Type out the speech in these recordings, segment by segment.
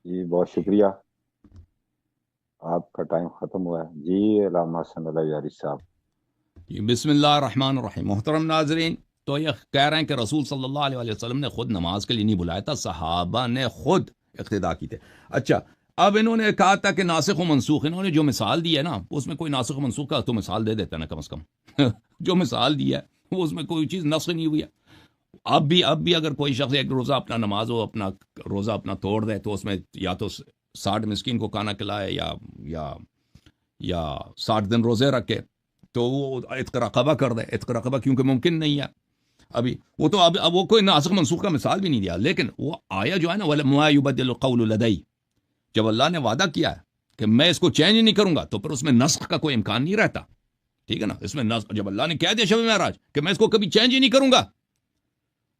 جی بہت شکریہ. آپ کا ٹائم ختم ہوا ہے. جی علامہ حسن اللہ یاری صاحب. بسم اللہ الرحمن الرحیم. محترم ناظرین، تو یہ کہہ رہے ہیں کہ رسول صلی اللہ علیہ وسلم نے خود نماز کے لیے نہیں بلایا تھا، صحابہ نے خود اقتدا کی تھے. اچھا، اب انہوں نے کہا تھا کہ ناسخ و منسوخ، انہوں نے جو مثال دی ہے نا اس میں کوئی ناسخ و منسوخ کا تو مثال دے دیتا نا کم از کم. جو مثال دی ہے وہ اس میں کوئی چیز نسخ نہیں ہوئی ہے. اب بھی اگر کوئی شخص ایک روزہ اپنا نماز ہو، اپنا روزہ اپنا توڑ دے تو اس میں یا تو 60 مسکین کو کھانا کھلائے یا 60 دن روزے رکھے تو وہ عتق رقبہ کر دے. عتق رقبہ کیونکہ ممکن نہیں ہے ابھی، وہ تو اب وہ کوئی ناسخ منسوخ کا مثال بھی نہیں دیا. لیکن وہ آیا جو ہے نا وَلَمَا يُبَدِّلُ الْقَوْلُ لَدَيَّ، جب اللہ نے وعدہ کیا ہے کہ میں اس کو چینج نہیں کروں گا تو پھر اس میں نسخ کا کوئی امکان نہیں رہتا. ٹھیک ہے نا، اس میں جب اللہ نے کہہ دیا شب معراج کہ میں اس کو کبھی چینج ہی نہیں کروں گا،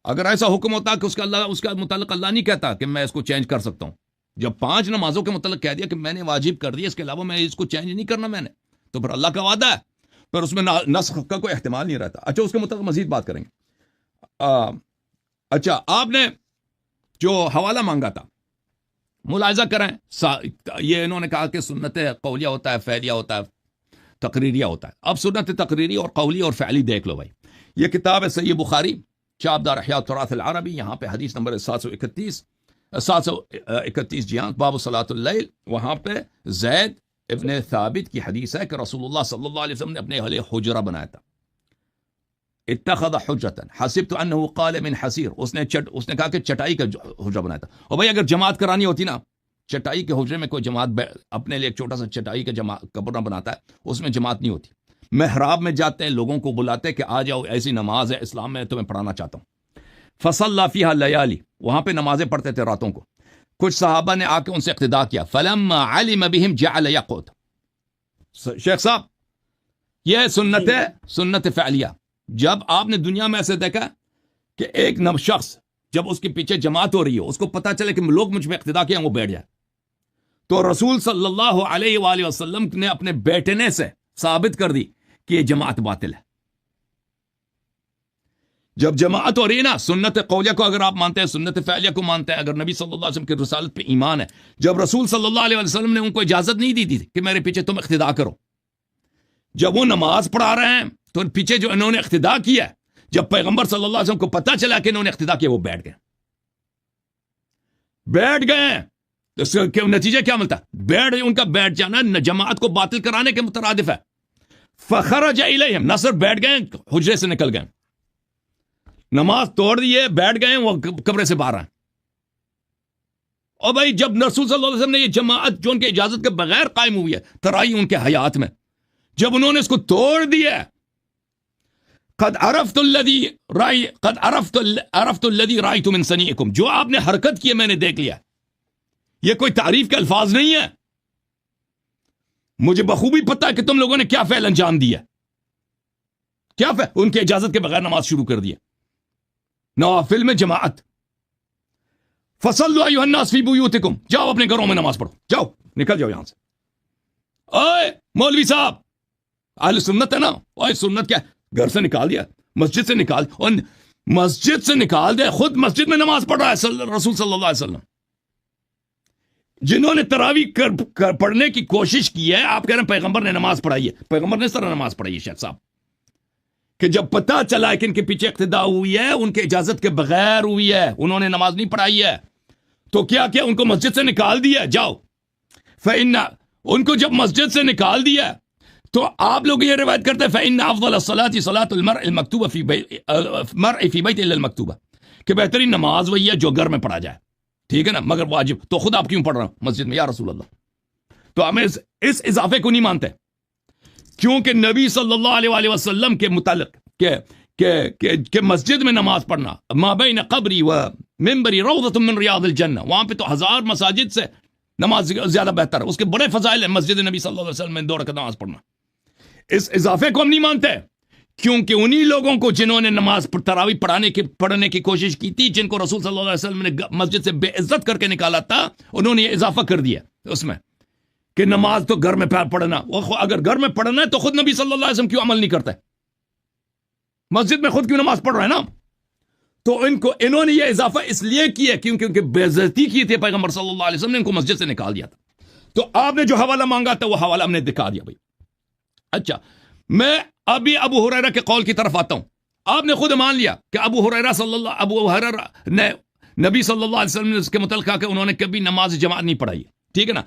اگر ایسا حکم ہوتا کہ اس کا متعلق اللہ نہیں کہتا کہ میں اس کو چینج کر سکتا ہوں. جب 5 نمازوں کے متعلق کہہ دیا کہ میں نے واجب کر دیا، اس کے علاوہ میں اس کو چینج نہیں کرنا میں نے، تو پھر اللہ کا وعدہ ہے، پھر اس میں نسخ کا کوئی احتمال نہیں رہتا. اچھا، اس کے متعلق مزید بات کریں گے. اچھا، آپ نے جو حوالہ مانگا تھا ملاحظہ کریں، یہ انہوں نے کہا کہ سنت قولیہ ہوتا ہے، فعلیہ ہوتا ہے، تقریریہ ہوتا ہے. اب سنت تقریری اور قولی اور فعلی دیکھ لو بھائی. یہ کتاب ہے صحیح بخاری، چابدار احیاء التراث العربی، یہاں پہ حدیث نمبر 731 جی ہاں، باب صلاۃ اللیل. وہاں پہ زید ابن ثابت کی حدیث ہے کہ رسول اللہ صلی اللہ علیہ وسلم نے اپنے اہل حجرہ بنایا تھا. اتخذ حجرۃ حسبت انه قال من حسیر، اس نے کہا کہ چٹائی کا حجرہ بنایا تھا. اور بھائی اگر جماعت کرانی ہوتی نا، چٹائی کے حجرے میں کوئی جماعت اپنے لیے ایک چھوٹا سا چٹائی کا کمرہ بناتا ہے، اس میں جماعت نہیں ہوتی. محراب میں جاتے ہیں، لوگوں کو بلاتے کہ آ جاؤ، ایسی نماز ہے اسلام میں تمہیں پڑھانا چاہتا ہوں. فصلی فیہا لیالی، وہاں پہ نمازیں پڑھتے تھے راتوں کو. کچھ صحابہ نے آ کے ان سے اقتداء کیا. فلما علم بہم جعل یقعد. شیخ صاحب، یہ سنت فعلیہ. جب آپ نے دنیا میں ایسے دیکھا کہ ایک شخص جب اس کے پیچھے جماعت ہو رہی ہو، اس کو پتا چلے کہ لوگ مجھ پہ اقتداء کیا، وہ بیٹھ جائے، تو رسول صلی اللہ علیہ وآلہ وسلم نے اپنے بیٹھنے سے ثابت کر دی کہ یہ جماعت باطل ہے. جب جماعت ہو رہی ہے نا، سنت قولیہ کو اگر آپ مانتے ہیں، سنت فعلیہ کو مانتے ہیں، اگر نبی صلی اللہ علیہ وسلم کی رسالت پہ ایمان ہے، جب رسول صلی اللہ علیہ وسلم نے ان کو اجازت نہیں دی تھی کہ میرے پیچھے تم اقتداء کرو، جب وہ نماز پڑھا رہے ہیں تو پیچھے جو انہوں نے اقتداء کیا ہے، جب پیغمبر صلی اللہ علیہ وسلم کو پتہ چلا کہ انہوں نے اقتداء کیا، وہ بیٹھ گئے. تو اس کا نتیجہ کیا ملتا ہے؟ ان کا بیٹھ جانا جماعت کو باطل کرانے کے مترادف ہے. فخرج الیہم، نہ صرف بیٹھ گئے، حجرے سے نکل گئے، نماز توڑ دیے، بیٹھ گئے، وہ کمرے سے باہر آئے. اور بھائی جب رسول صلی اللہ علیہ وسلم نے یہ جماعت جو ان کی اجازت کے بغیر قائم ہوئی ہے، ترائی ان کے حیات میں، جب انہوں نے اس کو توڑ دیا، قد عرفت الذی رأیت من صنیعکم، جو آپ نے حرکت کی ہے میں نے دیکھ لیا. یہ کوئی تعریف کے الفاظ نہیں ہے، مجھے بخوبی پتہ ہے کہ تم لوگوں نے کیا فعل انجام دیا، کیا فعل، ان کی اجازت کے بغیر نماز شروع کر دیا، نوافل میں جماعت. فصلوا ایھا الناس فی بیوتکم، جاؤ اپنے گھروں میں نماز پڑھو، جاؤ نکل جاؤ یہاں سے. اوے مولوی صاحب، اہل سنت ہے نا، اوے سنت کیا، گھر سے نکال دیا، مسجد سے نکال، اور مسجد سے نکال دیا، خود مسجد میں نماز پڑھ رہا ہے رسول صلی اللہ علیہ وسلم. جنہوں نے تراویح پڑھنے کی کوشش کی ہے، آپ کہہ رہے ہیں پیغمبر نے نماز پڑھائی ہے. پیغمبر نے اس طرح نماز پڑھائی ہے شیخ صاحب کہ جب پتہ چلا کہ ان کے پیچھے اقتداء ہوئی ہے، ان کے اجازت کے بغیر ہوئی ہے، انہوں نے نماز نہیں پڑھائی ہے، تو کیا ان کو مسجد سے نکال دیا، جاؤ. ان کو جب مسجد سے نکال دیا تو آپ لوگ یہ روایت کرتے ہیں فإن أفضل الصلاة صلاة المرء المكتوبة في بيت إلا المكتوبة، کہ بہترین نماز وہی ہے جو گھر میں پڑھا جائے. ٹھیک ہے نا، مگر واجب تو خود آپ کیوں پڑھ رہا ہوں مسجد میں یا رسول اللہ؟ تو ہمیں اس اضافے کو نہیں مانتے، کیونکہ نبی صلی اللہ علیہ وآلہ وسلم کے متعلق کہ مسجد میں نماز پڑھنا، ما بین قبری و منبری روضۃ من ریاض الجنہ، وہاں پہ تو 1000 مساجد سے نماز زیادہ بہتر ہے، اس کے بڑے فضائل ہیں مسجد نبی صلی اللہ علیہ وسلم میں 2 رکعت نماز پڑھنا. اس اضافے کو ہم نہیں مانتے، کیونکہ انہی لوگوں کو جنہوں نے نماز تراویح پڑھنے کی کوشش کی تھی، جن کو رسول صلی اللہ علیہ وسلم نے مسجد سے بے عزت کر کے نکالا تھا، انہوں نے یہ اضافہ کر دیا اس میں کہ نماز تو گھر میں پڑھنا. اگر گھر میں پڑھنا ہے تو خود نبی صلی اللہ علیہ وسلم کیوں عمل نہیں کرتا ہے؟ مسجد میں خود کیوں نماز پڑھ رہا ہے نا؟ تو انہوں نے یہ اضافہ اس لیے کیا کیونکہ ان کی بےعزتی کی تھی پیغمبر صلی اللہ علیہ وسلم نے ان کو مسجد سے نکال دیا تھا. تو آپ نے جو حوالہ مانگا تھا وہ حوالہ ہم نے دکھا دیا بھائی. اچھا میں ابھی ابو ہریرہ کے قول کی طرف آتا ہوں. آپ نے خود مان لیا کہ ابو ہریرہ نے نبی صلی اللہ علیہ وسلم نے اس کے متعلق کہا کہ انہوں نے کبھی نماز جماعت نہیں پڑھائی. ٹھیک ہے نا.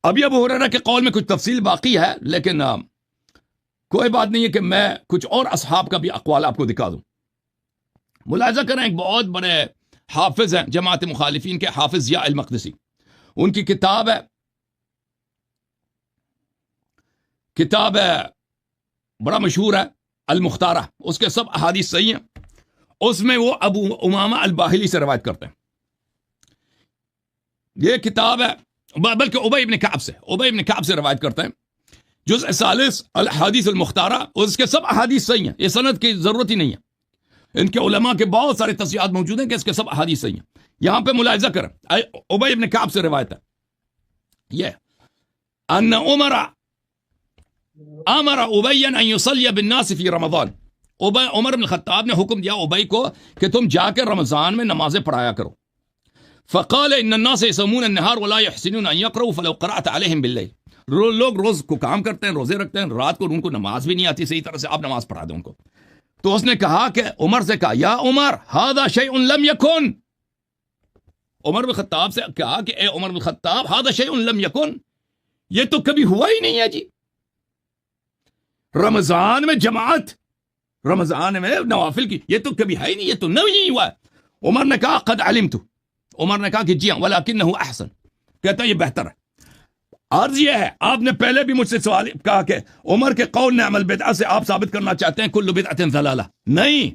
ابھی ابو ہریرہ کے قول میں کچھ تفصیل باقی ہے لیکن کوئی بات نہیں ہے کہ میں کچھ اور اصحاب کا بھی اقوال آپ کو دکھا دوں. ملاحظہ کریں ایک بہت بڑے حافظ ہیں جماعت مخالفین کے، حافظ ضیاء المقدسی. ان کی کتاب ہے بڑا مشہور ہے المختارہ. اس کے سب احادیث صحیح ہیں. اس میں وہ ابو امامہ الباہلی سے روایت کرتے ہیں. یہ کتاب ہے بلکہ ابی بن کعب سے روایت کرتے ہیں. جزء ثالث الحدیث المختارہ. اس کے سب احادیث صحیح ہیں. یہ سند کی ضرورت ہی نہیں ہے. ان کے علماء کے بہت سارے تصحیحات موجود ہیں کہ اس کے سب احادیث صحیح ہیں. یہاں پہ ملاحظہ کریں ابی بن کعب سے روایت ہے یہ ان عمر امر ابی ان یصلی بالناس فی رمضان. عمر بن الخطاب نے حکم دیا ابی کو کہ تم جا کے رمضان میں نمازیں پڑھایا کرو. فقال ان الناس يصومون النهار ولا يحسنون ان يقرؤوا فلو قرأت عليهم بالليل. لوگ روز کو کام کرتے ہیں، روزے رکھتے ہیں، رات کو ان کو نماز بھی نہیں آتی صحیح طرح سے، آپ نماز پڑھا دیں ان کو. تو اس نے کہا کہ عمر سے کہا یا عمر هذا شيء لم يكن. عمر بن خطاب سے کہا کہ اے عمر بن خطاب هذا شيء لم يكن، یہ تو کبھی ہوا ہی نہیں ہے جی. رمضان میں جماعت، رمضان میں نوافل کی، یہ تو کبھی ہے ہی نہیں، یہ تو نہیں ہوا. عمر نے کہا قد علمت. عمر نے کہا کہ جی ہاں ولکنہ احسن، کہتا ہے یہ بہتر ہے. عرض یہ ہے آپ نے پہلے بھی مجھ سے سوال کہا کہ عمر کے قول نعم البدعہ سے آپ ثابت کرنا چاہتے ہیں کل بدعۃ ضلالہ. نہیں،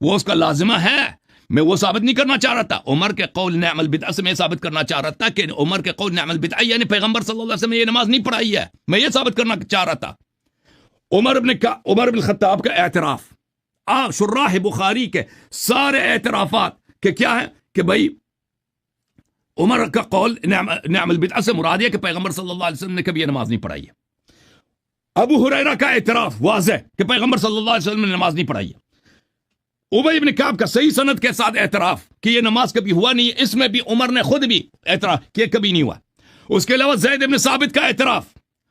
وہ اس کا لازمہ ہے، میں وہ ثابت نہیں کرنا چاہ رہا تھا. عمر کے قول نعم البدعہ سے میں ثابت کرنا چاہ رہا تھا کہ عمر کے قول نعم البدعہ یعنی پیغمبر صلی اللہ علیہ وسلم نے یہ نماز نہیں پڑھائی ہے، میں یہ ثابت کرنا چاہ رہا تھا. عمر بن خطاب کا اعتراف شراح بخاری کے سارے اعترافات کہ کیا ہے کہ بھائی عمر کا قول نعم البدعہ سے مراد ہے کہ پیغمبر صلی اللہ علیہ وسلم نے کبھی یہ نماز نہیں پڑھائی ہے. ابو ہریرہ کا اعتراف واضح کہ پیغمبر صلی اللہ علیہ وسلم نے نماز نہیں پڑھائی ہے. ابی بن کعب کا صحیح سند کے ساتھ اعتراف کہ یہ نماز کبھی ہوا نہیں ہے، اس میں بھی عمر نے خود بھی اعتراف کہ کبھی نہیں ہوا. اس کے علاوہ زید بن ثابت کا اعتراف،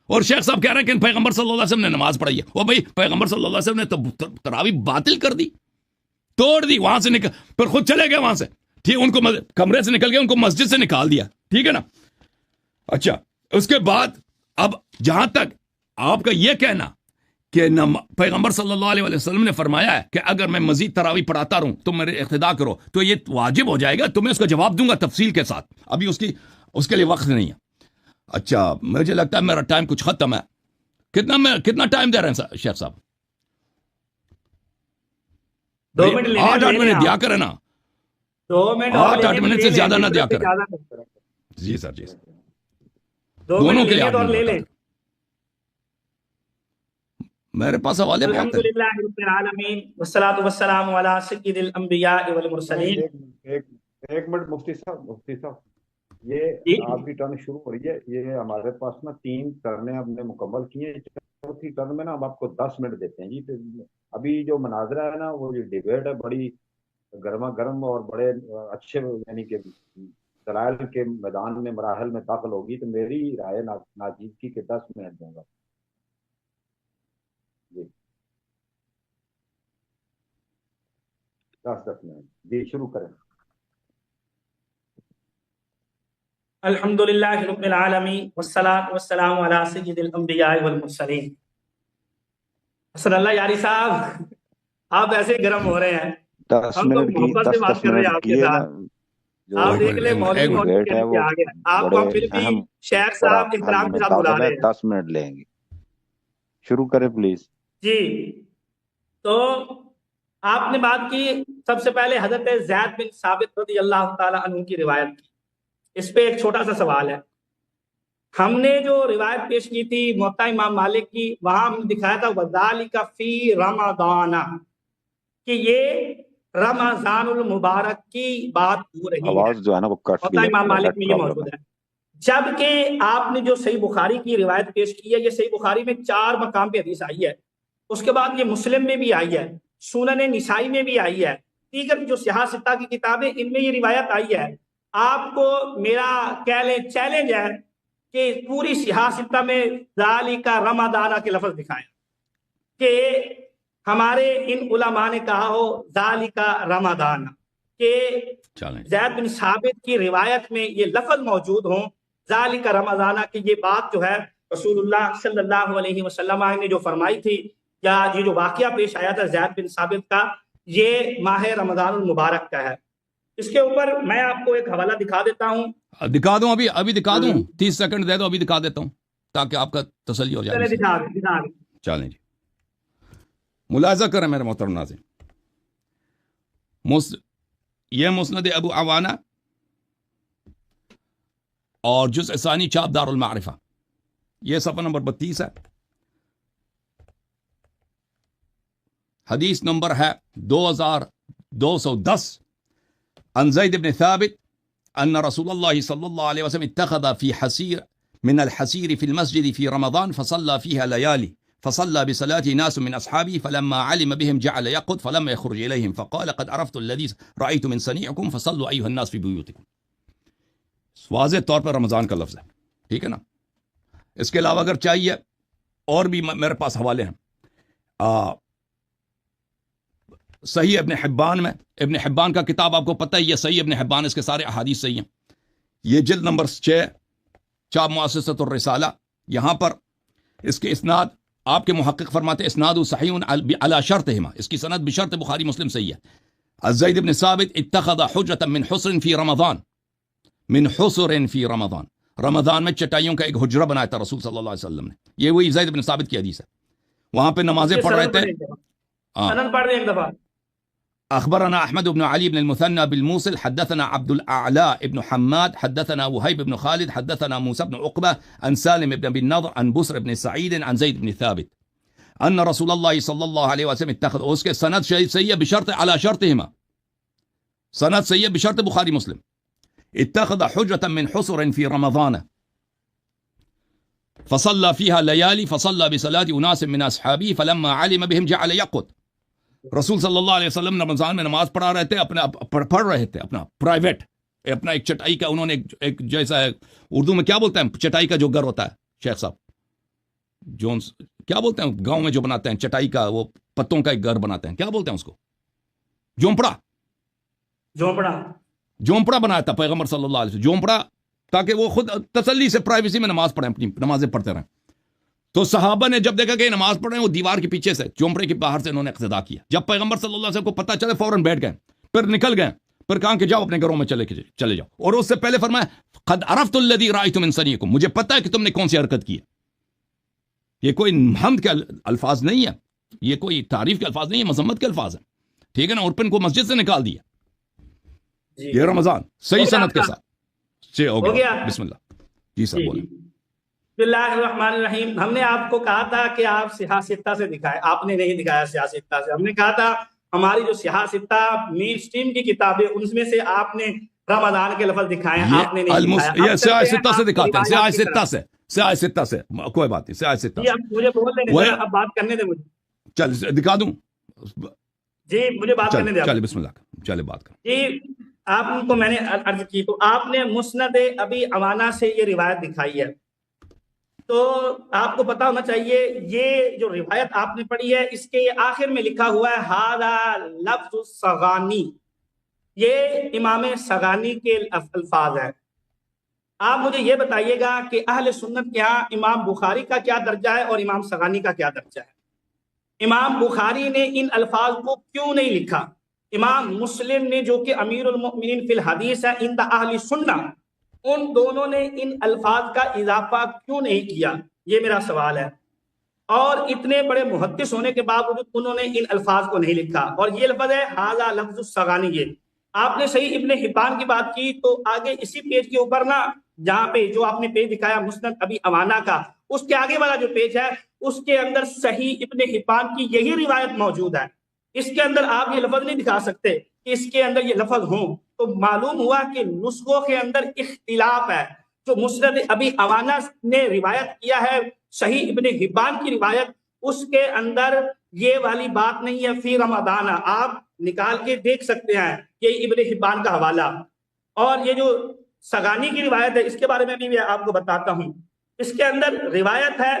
اور شیخ صاحب کہہ رہے ہیں کہ پیغمبر صلی اللہ علیہ وسلم نے نماز پڑھائی ہے. وہ بھائی پیغمبر صلی اللہ علیہ وسلم نے تو تراویح باطل کر دی، توڑ دی، وہاں سے پھر خود چلے گئے وہاں سے. ٹھیک، ان کو کمرے سے نکل گئے، ان کو مسجد سے نکال دیا. ٹھیک ہے نا. اچھا اس کے بعد اب جہاں تک آپ کا یہ کہنا کہ پیغمبر صلی اللہ علیہ وسلم نے فرمایا ہے کہ اگر میں مزید تراویح پڑھاتا رہوں تم میرے اقتداء کرو تو یہ واجب ہو جائے گا، تو میں اس کا جواب دوں گا تفصیل کے ساتھ، ابھی اس کے لیے وقت نہیں ہے. اچھا مجھے لگتا ہے میرا ٹائم کچھ ختم ہے. کتنا ٹائم دے رہے ہیں شیخ صاحب؟ 2 منٹ 8 منٹ دیا کریں نا، 2 منٹ 8 منٹ سے زیادہ نہ دیا کریں. جی سر، جی سر، 2 دونوں منٹ کے لیے اور لے لیں. میرے پاس حوالے بہت ہیں. الحمدللہ رب العالمین والصلاة والسلام علی سید الانبیاء والمرسلین. ایک منٹ مفتی صاحب یہ آپ کی ٹرن شروع ہو رہی ہے. یہ ہمارے پاس نا 3 ٹرنیں ہم نے مکمل کی ہیں. چوتھی ٹرن میں نا ہم آپ کو 10 منٹ دیتے ہیں جی. ابھی جو مناظرہ ہے نا وہ یہ ڈیبیٹ ہے، بڑی گرما گرم اور بڑے اچھے یعنی کہ دلائل کے میدان میں مراحل میں داخل ہوگی. تو میری رائے ناجیز کی کہ 10 منٹ دوں گا جی. 10 منٹ جی، شروع کریں. الحمدللہ رب العالمین والصلاة والسلام علی سید الانبیاء والمرسلین. حسن اللہ یاری صاحب، آپ ایسے گرم ہو رہے ہیں، 10 ہم تو منٹ کی محبت سے بات کر رہے ہیں آپ کے ساتھ. آپ دیکھ لیں مولوی ڈیبیٹ ہے وہ آپ کو پھر بھی شیخ صاحب احترام کے ساتھ بلا رہے ہیں. 10 منٹ لیں گے. شروع کریں پلیز. جی تو آپ نے بات کی سب سے پہلے حضرت زید بن ثابت رضی اللہ تعالی عنہ کی روایت کی. اس پہ ایک چھوٹا سا سوال ہے. ہم نے جو روایت پیش کی تھی موطا امام مالک کی، وہاں ہم نے دکھایا تھا وذالک فی رمضان، کہ یہ رمضان المبارک کی بات ہو رہی ہے. آواز جو ہے نا وہ کٹ موطا امام مالک میں یہ موجود ہے. جبکہ آپ نے جو صحیح بخاری کی روایت پیش کی ہے، یہ صحیح بخاری میں 4 مقام پہ حدیث آئی ہے. اس کے بعد یہ مسلم میں بھی آئی ہے، سنن نسائی میں بھی آئی ہے، دیگر جو سیاہ ستہ کی کتابیں ان میں یہ روایت آئی ہے. آپ کو میرا کہہ لیں چیلنج ہے کہ پوری سیاہ ستہ میں ذالک رمضان کے لفظ دکھائیں کہ ہمارے ان علماء نے کہا ہو ذالک رمضان، کہ زید بن ثابت کی روایت میں یہ لفظ موجود ہوں ذالک رمضان، کہ یہ بات جو ہے رسول اللہ صلی اللہ علیہ وسلم نے جو فرمائی تھی، یا یہ جو واقعہ پیش آیا تھا زید بن ثابت کا، یہ ماہ رمضان المبارک کا ہے. اس کے اوپر میں آپ کو ایک حوالہ دکھا دیتا ہوں. دکھا دوں، ابھی دکھا دوں، 30 سیکنڈ دے دو، ابھی دکھا دیتا ہوں تاکہ آپ کا تسلی ہو جائے. چلیں جی، ملاحظہ کریں میرے محترم ناظرین، یہ مسند ابو عوانہ اور جزء ثانی چاپ دار المعرفہ، یہ صفحہ نمبر 32 ہے. حدیث نمبر ہے 2210. عن زید بن ثابت ان رسول اللہ صلی اللہ علیہ وسلم اتخذ في حسير من الحسير في المسجد في رمضان فصلى فيها ليالي فصلى بصلاة ناس من أصحابه فلما علم بهم جعل يقض فلما يخرج إليهم فقال قد عرفت الذي رأيت من صنيعكم فصلوا أيها الناس في بيوتكم. واضح طور پر رمضان کا لفظ ہے، ٹھیک ہے نا. اس کے علاوہ اگر چاہیے اور بھی میرے پاس حوالے ہیں. صحیح ابن حبان میں، ابن حبان کا کتاب آپ کو پتہ ہے، یہ صحیح ابن حبان، اس کے سارے احادیث صحیح ہیں. یہ جلد نمبر 6 چاپ مؤسسۃ الرسالہ، یہاں پر اس کے اسناد آپ کے محقق فرماتے اسناد صحیح علی شرطہما، اس کی سند بشرط بخاری مسلم صحیح ہے. زید بن ثابت اتخذ حجرة من حصر فی رمضان، من حصر فی رمضان، رمضان میں چٹائیوں کا ایک حجرہ بنایا تھا رسول صلی اللہ علیہ وسلم نے. یہ وہی زید بن ثابت کی حدیث ہے. وہاں پہ نمازیں پڑھ رہے تھے. ایک دفعہ أخبرنا أحمد بن علي بن المثنى بالموصل حدثنا عبد الأعلى بن حماد حدثنا وهيب بن خالد حدثنا موسى بن عقبة عن سالم بن أبي النضر عن بسر بن سعيد عن زيد بن ثابت أن رسول الله صلى الله عليه وسلم اتخذ، اس کے سند سید بشرط على شرطهما، سند سید بشرط بخاری مسلم، اتخذ حجرة من حصر في رمضان فصلى فيها ليالي فصلى بصلاة أناس من أصحابه فلما علم بهم جعل يقض. رسول صلی اللہ علیہ وسلم رمضان میں نماز پڑھا رہے تھے، پڑھ رہے تھے اپنا پرائیویٹ، اپنا ایک چٹائی کا، انہوں نے ایک جیسا ہے اردو میں کیا بولتے ہیں چٹائی کا جو گھر ہوتا ہے شیخ صاحب، جونس کیا بولتے ہیں گاؤں میں جو بناتے ہیں چٹائی کا، وہ پتوں کا ایک گھر بناتے ہیں، کیا بولتے ہیں اس کو؟ جھونپڑا بنایا تھا پیغمبر صلی اللہ علیہ وسلم، جھونپڑا، تاکہ وہ خود تسلی سے پرائیویسی میں نماز پڑھیں، اپنی نمازیں پڑھتے رہیں. تو صحابہ نے جب دیکھا کہ نماز پڑھ رہے ہیں، وہ دیوار کے پیچھے سے جھونپڑے کے باہر سے انہوں نے اقتداء کیا. جب پیغمبر صلی اللہ علیہ وسلم کو پتہ چلے فوراً بیٹھ گئے، پھر نکل گئے، پھر کہا کہ جاؤ اپنے گھروں میں چلے جاؤ. اور اس سے پہلے فرمایا قد عرفت الذی رأیت من صنیعکم، مجھے پتہ ہے کہ تم نے کون سی حرکت کی ہے. یہ کوئی حمد کے الفاظ نہیں ہے، یہ کوئی تعریف کے الفاظ نہیں ہے، مذمت کے الفاظ ہیں، ٹھیک ہے نا. اور پھر ان کو مسجد سے نکال دیا. یہ رمضان صحیح سند کے ساتھ ہو گیا. بسم اللہ. جی سر بولیں. بسم اللہ الرحمن الرحیم. ہم نے آپ کو کہا تھا کہ آپ سیاہ ستہ سے دکھائیں، آپ نے نہیں دکھایا سیاہ ستہ سے. ہم نے کہا تھا ہماری جو سیاہ ستہ مین سٹریم کی کتابیں، ان میں سے آپ نے رمضان کے لفظ دکھائے، آپ نے نہیں دکھایا. یہ سیاہ ستہ سے دکھاتے ہیں، سیاہ ستہ سے کوئی بات نہیں، سیاہ ستہ. مجھے بول دیں، اب بات کرنے دیں مجھے. چل دکھا دوں. جی مجھے بات کرنے دیں. چلے بسم اللہ، چلے بات کر. جی آپ کو میں نے عرض کی، تو آپ نے مسند ابی عوانہ سے یہ روایت دکھائی ہے. تو آپ کو پتا ہونا چاہیے یہ جو روایت آپ نے پڑھی ہے، اس کے آخر میں لکھا ہوا ہے ھذا لفظ الصغانی، یہ امام صغانی کے الفاظ ہیں. آپ مجھے یہ بتائیے گا کہ اہل سنت کے ہاں امام بخاری کا کیا درجہ ہے اور امام صغانی کا کیا درجہ ہے؟ امام بخاری نے ان الفاظ کو کیوں نہیں لکھا؟ امام مسلم نے جو کہ امیر المؤمنین فی الحدیث ہے عند اہل سنہ، ان دونوں نے ان الفاظ کا اضافہ کیوں نہیں کیا؟ یہ میرا سوال ہے. اور اتنے بڑے محدث ہونے کے باوجود انہوں نے ان الفاظ کو نہیں لکھا. اور یہ لفظ ہے ھذا لفظ الصغانی. یہ آپ نے صحیح ابن حبان کی بات کی، تو آگے اسی پیج کے اوپر نا، جہاں پہ جو آپ نے پیج دکھایا مسند ابی عوانہ کا، اس کے آگے والا جو پیج ہے اس کے اندر صحیح ابن حبان کی یہی روایت موجود ہے. اس کے اندر آپ یہ لفظ نہیں دکھا سکتے کہ اس کے اندر یہ لفظ ہوں. تو معلوم ہوا کہ نسخوں کے اندر اختلاف ہے. جو مسند ابی عوانہ نے روایت کیا ہے صحیح ابن حبان کی روایت، اس کے اندر یہ والی بات نہیں ہے فی رمضان. آپ نکال کے دیکھ سکتے ہیں، یہ ابن حبان کا حوالہ۔ اور یہ جو سگانی کی روایت ہے اس کے بارے میں بھی میں آپ کو بتاتا ہوں۔ اس کے اندر روایت ہے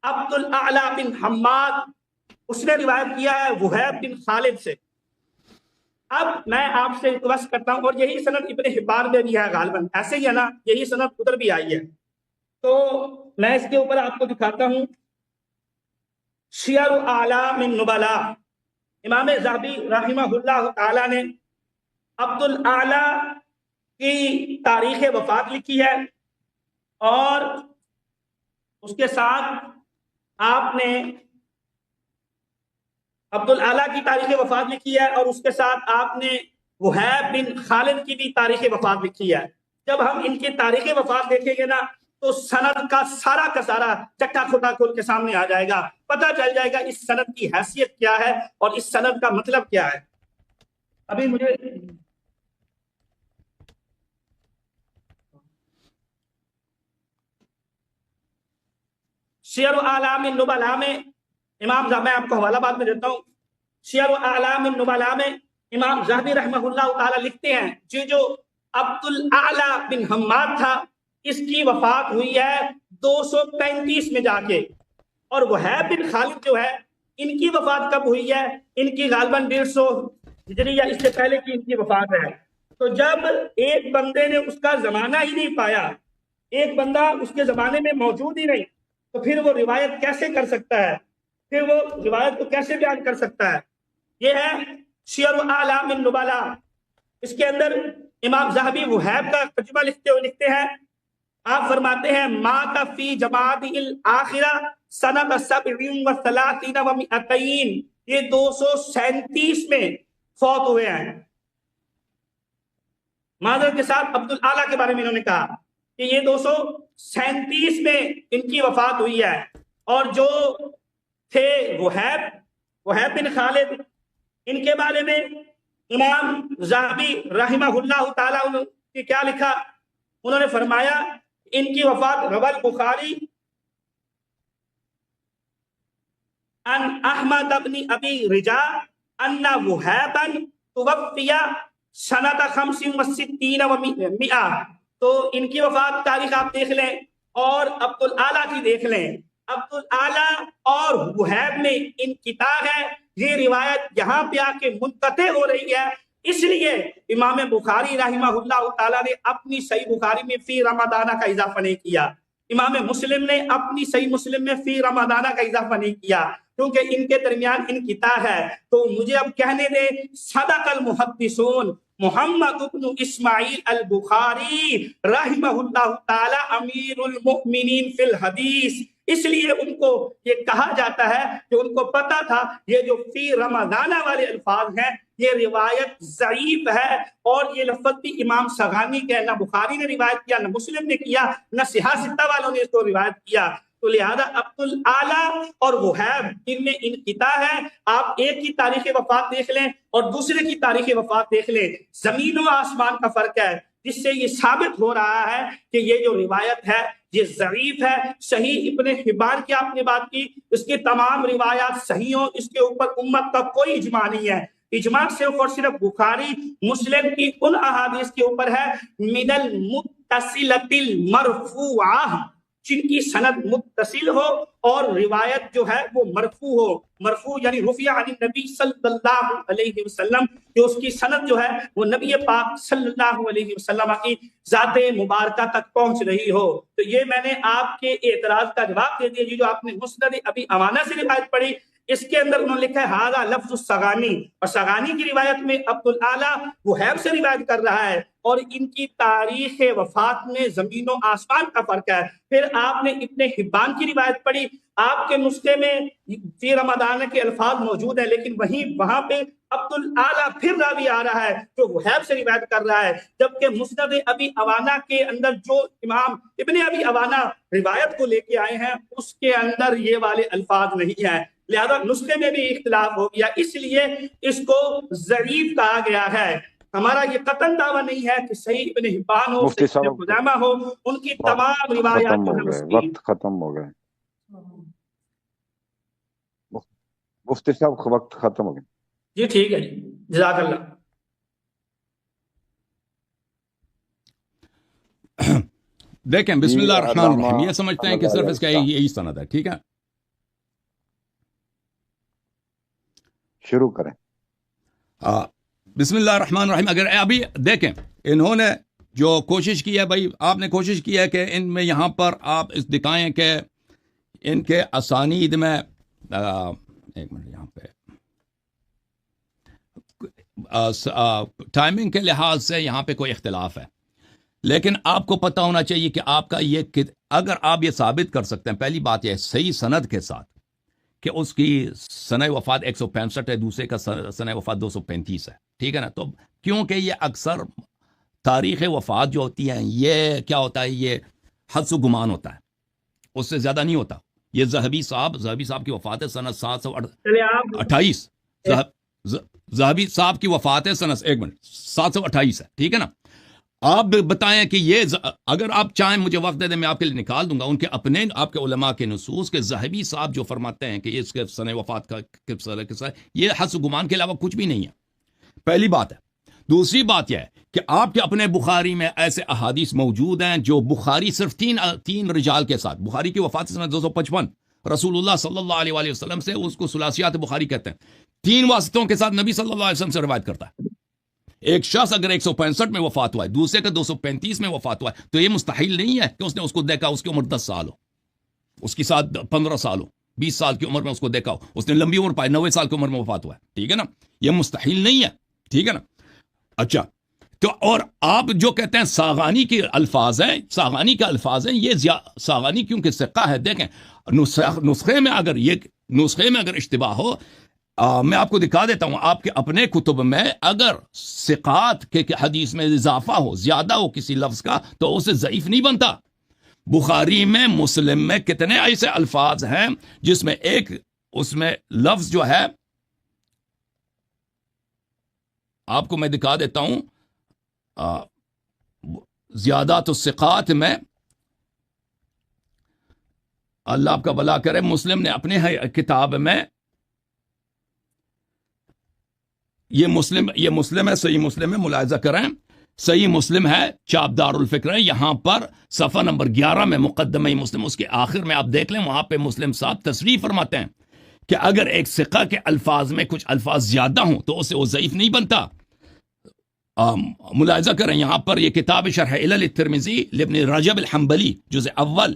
عبد الاعلی بن حماد، اس نے روایت کیا ہے وہیب بن خالد سے۔ اب میں آپ سے ریکویسٹ کرتا ہوں، اور یہی سند ابن حبان میں بھی ہے غالباً، ایسے ہی ہے نا، یہی سند ادھر بھی آئی ہے، تو میں اس کے اوپر آپ کو دکھاتا ہوں۔ سیر اعلام النبلاء، امام ذہبی رحمہ اللہ تعالی نے عبد الاعلی کی تاریخ وفات لکھی ہے، اور اس کے ساتھ آپ نے عبد الاعلی کی تاریخ وفات لکھی ہے، اور اس کے ساتھ آپ نے وہیب بن خالد کی بھی تاریخ وفات لکھی ہے۔ جب ہم ان کی تاریخ وفات دیکھیں گے نا تو سند کا سارا چٹا کھوٹا کھول کے سامنے آ جائے گا، پتہ چل جائے گا اس سند کی حیثیت کیا ہے اور اس سند کا مطلب کیا ہے۔ ابھی مجھے سیر اعلام النبلاء میں امام میں آپ کو حوالہ بعد میں دیتا ہوں۔ سیر اعلام النبلاء میں امام ذہبی رحمہ اللہ تعالی لکھتے ہیں جو عبد الاعلی بن حماد تھا، اس کی وفات ہوئی ہے 235 میں جا کے، اور وہیب بن خالد جو ہے ان کی وفات کب ہوئی ہے؟ ان کی غالباً 150 ہجری یا اس سے پہلے کی ان کی وفات ہے۔ تو جب ایک بندے نے اس کا زمانہ ہی نہیں پایا، ایک بندہ اس کے زمانے میں موجود ہی نہیں، تو پھر وہ روایت کیسے کر سکتا ہے؟ پھر وہ روایت کو کیسے بیان کر سکتا ہے؟ یہ ہے سیر اعلام النبلاء۔ اس کے اندر امام ذہبی وہیب کا ترجمہ لکھتے ہوئے لکھتے ہیں، آپ فرماتے ہیں مات فی جمادی الاخرہ سنۃ 37 و 200، یہ 237 میں فوت ہوئے ہیں۔ معذرت کے ساتھ عبد الاعلی کے بارے میں انہوں نے کہا کہ یہ 237 میں ان کی وفات ہوئی ہے، اور جو تھے وہیب بن خالد، ان کے بارے میں امام ذہبی رحمہ اللہ تعالیٰ نے کیا لکھا؟ انہوں نے فرمایا ان کی وفات روى البخاری ان احمد بن ابی رجا ان وہیبا توفی سنۃ 65 و 100۔ تو ان کی وفات تاریخ آپ دیکھ لیں اور عبد الاعلی کی دیکھ لیں، عبد الاعلی اور وہیب میں انقطاع ہے۔ یہ روایت یہاں پہ آ کے منقطع ہو رہی ہے، اس لیے امام بخاری رحمہ اللہ تعالیٰ نے اپنی صحیح بخاری میں فی رمضان کا اضافہ نہیں کیا، امام مسلم نے اپنی صحیح مسلم میں فی رمضان کا اضافہ نہیں کیا، کیونکہ ان کے درمیان انقطاع ہے۔ تو مجھے اب کہنے دیں صدق المحدثون محمد بن اسماعیل البخاری رحمہ اللہ تعالی امیر المؤمنین فی الحدیث، اس لیے ان کو یہ کہا جاتا ہے کہ ان کو پتا تھا یہ جو فی رمضان والے الفاظ ہیں یہ روایت ضعیف ہے، اور یہ لفظ بھی امام سغانی کے، نہ بخاری نے روایت کیا، نہ مسلم نے کیا، نہ صحاح ستہ والوں نے اس کو روایت کیا۔ تو لہذا عبد الاعلی اور وہیب ان میں انقطاع ہے۔ آپ ایک کی تاریخ وفات دیکھ لیں اور دوسرے کی تاریخ وفات دیکھ لیں، زمین و آسمان کا فرق ہے، جس سے یہ ثابت ہو رہا ہے کہ یہ جو روایت ہے یہ ضعیف ہے۔ صحیح ابن حبان کی آپ نے بات کی، اس کی تمام روایات صحیح ہوں، اس کے اوپر امت کا کوئی اجماع نہیں ہے۔ اجماع صرف اور صرف بخاری مسلم کی ان احادیث کے اوپر ہے من المتصلۃ المرفوعہ، جن کی سند متصل ہو اور روایت جو ہے وہ مرفوع ہو۔ مرفوع یعنی رفع عن النبی صلی اللہ علیہ وسلم، کہ اس کی سند جو ہے وہ نبی پاک صلی اللہ علیہ وسلم کی ذات مبارکہ تک پہنچ رہی ہو۔ تو یہ میں نے آپ کے اعتراض کا جواب دے دیا، جو آپ نے مسند ابی عوانہ سے روایت پڑھی، اس کے اندر انہوں نے لکھا ہے ہذا لفظ السغانی، اور سغانی کی روایت میں عبد الاعلی وہیب سے روایت کر رہا ہے، اور ان کی تاریخ وفات میں زمین و آسمان کا فرق ہے۔ پھر آپ نے ابن حبان کی روایت پڑھی، آپ کے نسخے میں فی رمضان کے الفاظ موجود ہیں، لیکن وہاں پہ عبد الاعلی پھر راوی آ رہا ہے جو وہیب سے روایت کر رہا ہے، جبکہ مسند ابی عوانہ کے اندر جو امام ابن ابی عوانہ روایت کو لے کے آئے ہیں اس کے اندر یہ والے الفاظ نہیں ہیں، لہذا نسخے میں بھی اختلاف ہو گیا، اس لیے اس کو ضعیف کہا گیا ہے۔ ہمارا یہ قطعاً دعویٰ نہیں ہے کہ صحیح ابن حبان ہو، مفتی صحیح صاحب خزیمہ ہو، ان کی تمام روایات جو ہیں وقت ختم ہو گئے، مفتی صاحب وقت ختم ہو گئے۔ جی ٹھیک ہے جی، جزاک اللہ. دیکھیں بسم اللہ الرحمن علامہ الرحیم، یہ سمجھتے ہیں کہ صرف اس کا یہی سند ہے. ٹھیک ہے، شروع کریں. بسم اللہ الرحمن الرحیم. اگر ابھی دیکھیں انہوں نے جو کوشش کی ہے، بھائی آپ نے کوشش کی ہے کہ ان میں یہاں پر آپ اس دکھائیں کہ ان کے اسانید میں ایک منٹ یہاں پہ ٹائمنگ کے لحاظ سے یہاں پہ کوئی اختلاف ہے، لیکن آپ کو پتہ ہونا چاہیے کہ آپ کا یہ اگر آپ یہ ثابت کر سکتے ہیں، پہلی بات یہ صحیح سند کے ساتھ کہ اس کی سنہ وفات 165 ہے، دوسرے کا سنہ وفات 235 ہے. ٹھیک ہے نا؟ تو کیونکہ یہ اکثر تاریخ وفات جو ہوتی ہیں یہ کیا ہوتا ہے، یہ حدس و گمان ہوتا ہے، اس سے زیادہ نہیں ہوتا. یہ ذہبی صاحب کی وفات ہے سنہ 728. ذہبی صاحب کی وفات ہے سنہ 728 ہے. ٹھیک ہے نا؟ آپ بتائیں کہ یہ اگر آپ چاہیں مجھے وقت دے دیں، میں آپ کے لیے نکال دوں گا ان کے اپنے آپ کے علماء کے نصوص کے ذہبی صاحب جو فرماتے ہیں کہ اس کے سنہ وفات کا قصہ یہ حدس و گمان کے علاوہ کچھ بھی نہیں ہے. پہلی بات ہے. دوسری بات یہ ہے کہ آپ کے اپنے بخاری میں ایسے احادیث موجود ہیں جو بخاری صرف تین رجال کے ساتھ، بخاری کی وفات سنہ 255، رسول اللہ صلی اللہ علیہ وآلہ وسلم سے، اس کو ثلاثیات بخاری کہتے ہیں، 3 واسطوں کے ساتھ نبی صلی اللہ علیہ وسلم سے روایت کرتا ہے. ایک شخص اگر 165 میں وفات ہوا ہے، دوسرے کا 235 میں وفات ہوا ہے، تو یہ مستحیل نہیں ہے کہ اس نے اس کو دیکھا اس کی عمر 10 سال ہو، اس کی ساتھ 15 سال ہو، 20 سال کی عمر میں اس کو دیکھا ہو، اس نے لمبی عمر پائی، 90 سال کی عمر میں وفات ہوا ہے. ٹھیک ہے نا؟ یہ مستحیل نہیں ہے. ٹھیک ہے نا؟ اچھا، تو اور آپ جو کہتے ہیں ساغانی کے الفاظ ہیں، ساغانی کے الفاظ ہیں، یہ ساغانی کیونکہ ثقہ ہے. دیکھیں نسخے میں اگر اشتباہ ہو، میں آپ کو دکھا دیتا ہوں، آپ کے اپنے کتب میں اگر ثقات کے حدیث میں اضافہ ہو، زیادہ ہو کسی لفظ کا، تو اسے ضعیف نہیں بنتا. بخاری میں، مسلم میں کتنے ایسے الفاظ ہیں جس میں ایک اس میں لفظ جو ہے، آپ کو میں دکھا دیتا ہوں، زیادات الثقات میں، اللہ آپ کا بھلا کرے، مسلم نے اپنے کتاب میں، یہ مسلم ہے، صحیح مسلم ہے، ملاحظہ کریں، صحیح مسلم ہے، چاپ دار الفکر ہے، یہاں پر صفحہ نمبر 11 میں مقدمہ مسلم، اس کے آخر میں آپ دیکھ لیں، وہاں پہ مسلم صاحب تصریح فرماتے ہیں کہ اگر ایک ثقہ کے الفاظ میں کچھ الفاظ زیادہ ہوں تو اسے وہ ضعیف نہیں بنتا. ملاحظہ کریں یہاں پر، یہ کتاب شرح علل الترمذی لابن رجب الحنبلی جزء اول،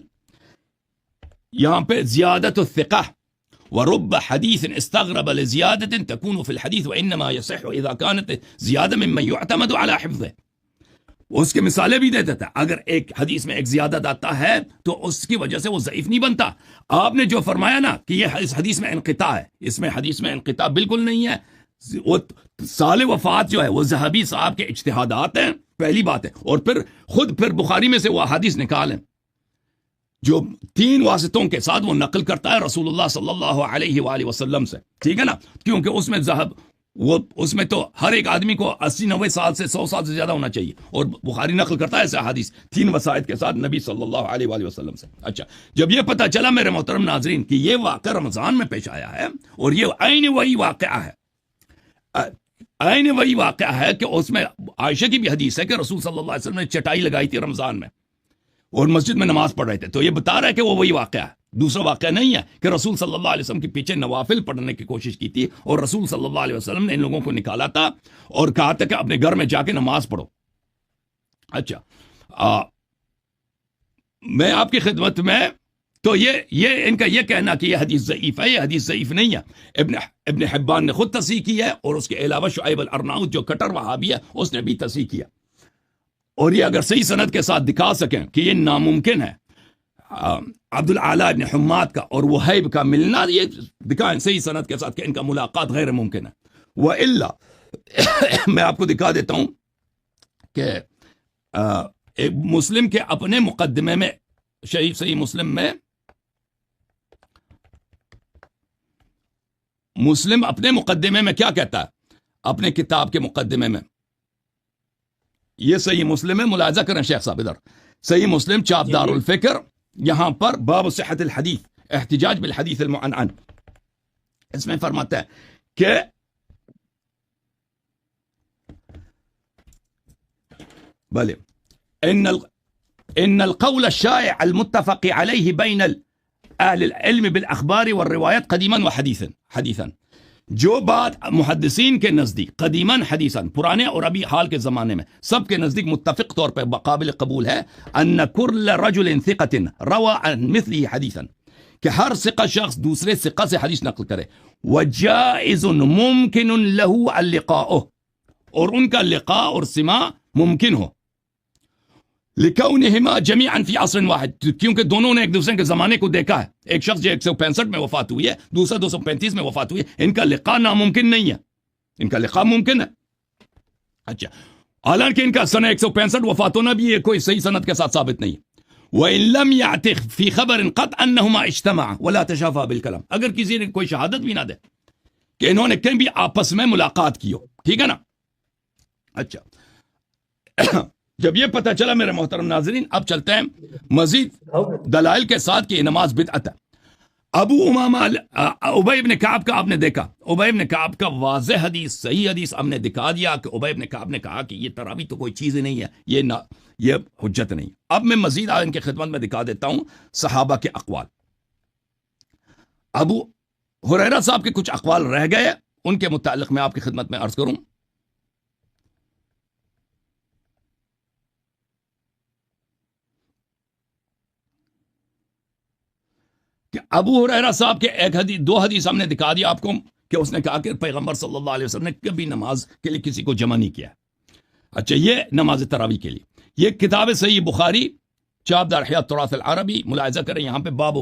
یہاں پہ زیادت الثقہ ورب حدیث استغرب لزیادة تكون في الحديث وإنما يصح إذا كانت زیادہ مما يعتمد على حفظه. اس کے مثالیں بھی دیتا تھا، اگر ایک حدیث میں ایک زیادت آتا ہے تو اس کی وجہ سے وہ ضعیف نہیں بنتا. آپ نے جو فرمایا نا کہ یہ اس حدیث میں انقطاع ہے، اس میں حدیث میں انقطاع بالکل نہیں ہے. وہ سال وفات جو ہے وہ ذہبی صاحب کے اجتہادات ہیں، پہلی بات ہے. اور پھر بخاری میں سے وہ حدیث نکالیں جو 3 واسطوں کے ساتھ وہ نقل کرتا ہے رسول اللہ صلی اللہ علیہ وآلہ وسلم سے. ٹھیک ہے نا؟ کیونکہ اس میں تو ہر ایک آدمی کو 80-90 سال سے 100 سال سے زیادہ ہونا چاہیے، اور بخاری نقل کرتا ہے ایسے حدیث 3 وسائط کے ساتھ نبی صلی اللہ علیہ وآلہ وسلم سے. اچھا، جب یہ پتہ چلا میرے محترم ناظرین کہ یہ واقعہ رمضان میں پیش آیا ہے، اور یہ عین وہی واقعہ ہے کہ اس میں عائشہ کی بھی حدیث ہے کہ رسول صلی اللہ علیہ وسلم نے چٹائی لگائی تھی رمضان میں اور مسجد میں نماز پڑھ رہے تھے، تو یہ بتا رہا ہے کہ وہ وہی واقعہ ہے. دوسرا واقعہ نہیں ہے کہ رسول صلی اللہ علیہ وسلم کے پیچھے نوافل پڑھنے کی کوشش کی تھی، اور رسول صلی اللہ علیہ وسلم نے ان لوگوں کو نکالا تھا اور کہا تھا کہ اپنے گھر میں جا کے نماز پڑھو. اچھا، میں آپ کی خدمت میں، تو یہ ان کا یہ کہنا کہ یہ حدیث ضعیف ہے، یہ حدیث ضعیف نہیں ہے. ابن حبان نے خود تصحیح کی ہے، اور اس کے علاوہ شعیب الارناؤط جو کٹر وہابی ہے اس نے بھی تصحیح کیا. اور یہ اگر صحیح سند کے ساتھ دکھا سکیں کہ یہ ناممکن ہے عبد العالی بن حماد کا اور وہیب کا ملنا، یہ دکھائیں صحیح سند کے ساتھ کہ ان کا ملاقات غیر ممکن ہے. وَإِلَّا میں آپ کو دکھا دیتا ہوں کہ مسلم کے اپنے مقدمے میں، صحیح مسلم میں، مسلم اپنے مقدمے میں کیا کہتا ہے؟ اپنے کتاب کے مقدمے میں، یہ صحیح مسلم ہے، ملاحظہ کریں شیخ صاحب ادھر، صحیح مسلم چاپ دار الفکر، یہاں پر باب صحت الحدیث احتجاج بالحدیث المعنعن، اس میں فرماتا ہے کہ بل ان القول الشائع المتفق عليه بين اهل العلم بالاخبار والروايات قديما وحديثا جو بات محدثین کے نزدیک قدیماً حدیثاً پرانے اور ابھی حال کے زمانے میں سب کے نزدیک متفق طور پر قابل قبول ہے ان كل رجل ثقة روى عن مثله حدیثاً کہ ہر ثقہ شخص دوسرے ثقہ سے حدیث نقل کرے وجائز ممکن له اللقاء اور ان کا لقاء اور سماع ممکن ہو لکونہما جمیعا فی عصر واحد کیونکہ دونوں نے ایک دوسرے کے زمانے کو دیکھا ہے. ایک شخص جو 165 میں وفات ہوئی ہے دوسرا 235 میں وفات ہوئی ہے, ان کا لقاء ناممکن نہیں ہے, ان کا لقاء ممکن ہے. اچھا حالانکہ ان کا سنہ 165 وفات ہونا بھی یہ کوئی صحیح سند کے ساتھ ثابت نہیں ہے. وَإِن لَمْ يَعْتِقْ فِي خَبَرٍ قَطْ أَنَّهُمَا اجْتَمَعَا وَلَا تَشَافَا بِالْكَلَامِ اگر کسی نے کوئی شہادت بھی نہ دے کہ انہوں نے کہیں بھی آپس میں ملاقات کی ہو, ٹھیک ہے نا. اچھا جب یہ پتہ چلا میرے محترم ناظرین, اب چلتے ہیں مزید دلائل کے ساتھ کہ یہ نماز بدعت ہے. ابو امامہ ابی بن کعب کا آپ نے دیکھا, ابی بن کعب کا واضح حدیث صحیح حدیث ہم نے دکھا دیا کہ ابی بن کعب نے کہا کہ یہ تراویح تو کوئی چیز ہی نہیں ہے, یہ حجت نہیں. اب میں مزید ان کی خدمت میں دکھا دیتا ہوں صحابہ کے اقوال. ابو ہریرہ صاحب کے کچھ اقوال رہ گئے, ان کے متعلق میں آپ کی خدمت میں عرض کروں. کہ ابو ہریرہ صاحب کے ایک حدیث دو حدیث ہم نے دکھا دیا آپ کو کہ اس نے کہا کہ پیغمبر صلی اللہ علیہ وسلم نے کبھی نماز کے لیے کسی کو جمع نہیں کیا. اچھا یہ نماز تراویح کے لیے یہ کتاب صحیح بخاری چاپ دار احیاء التراث العربی ملاحظہ کریں یہاں پہ باب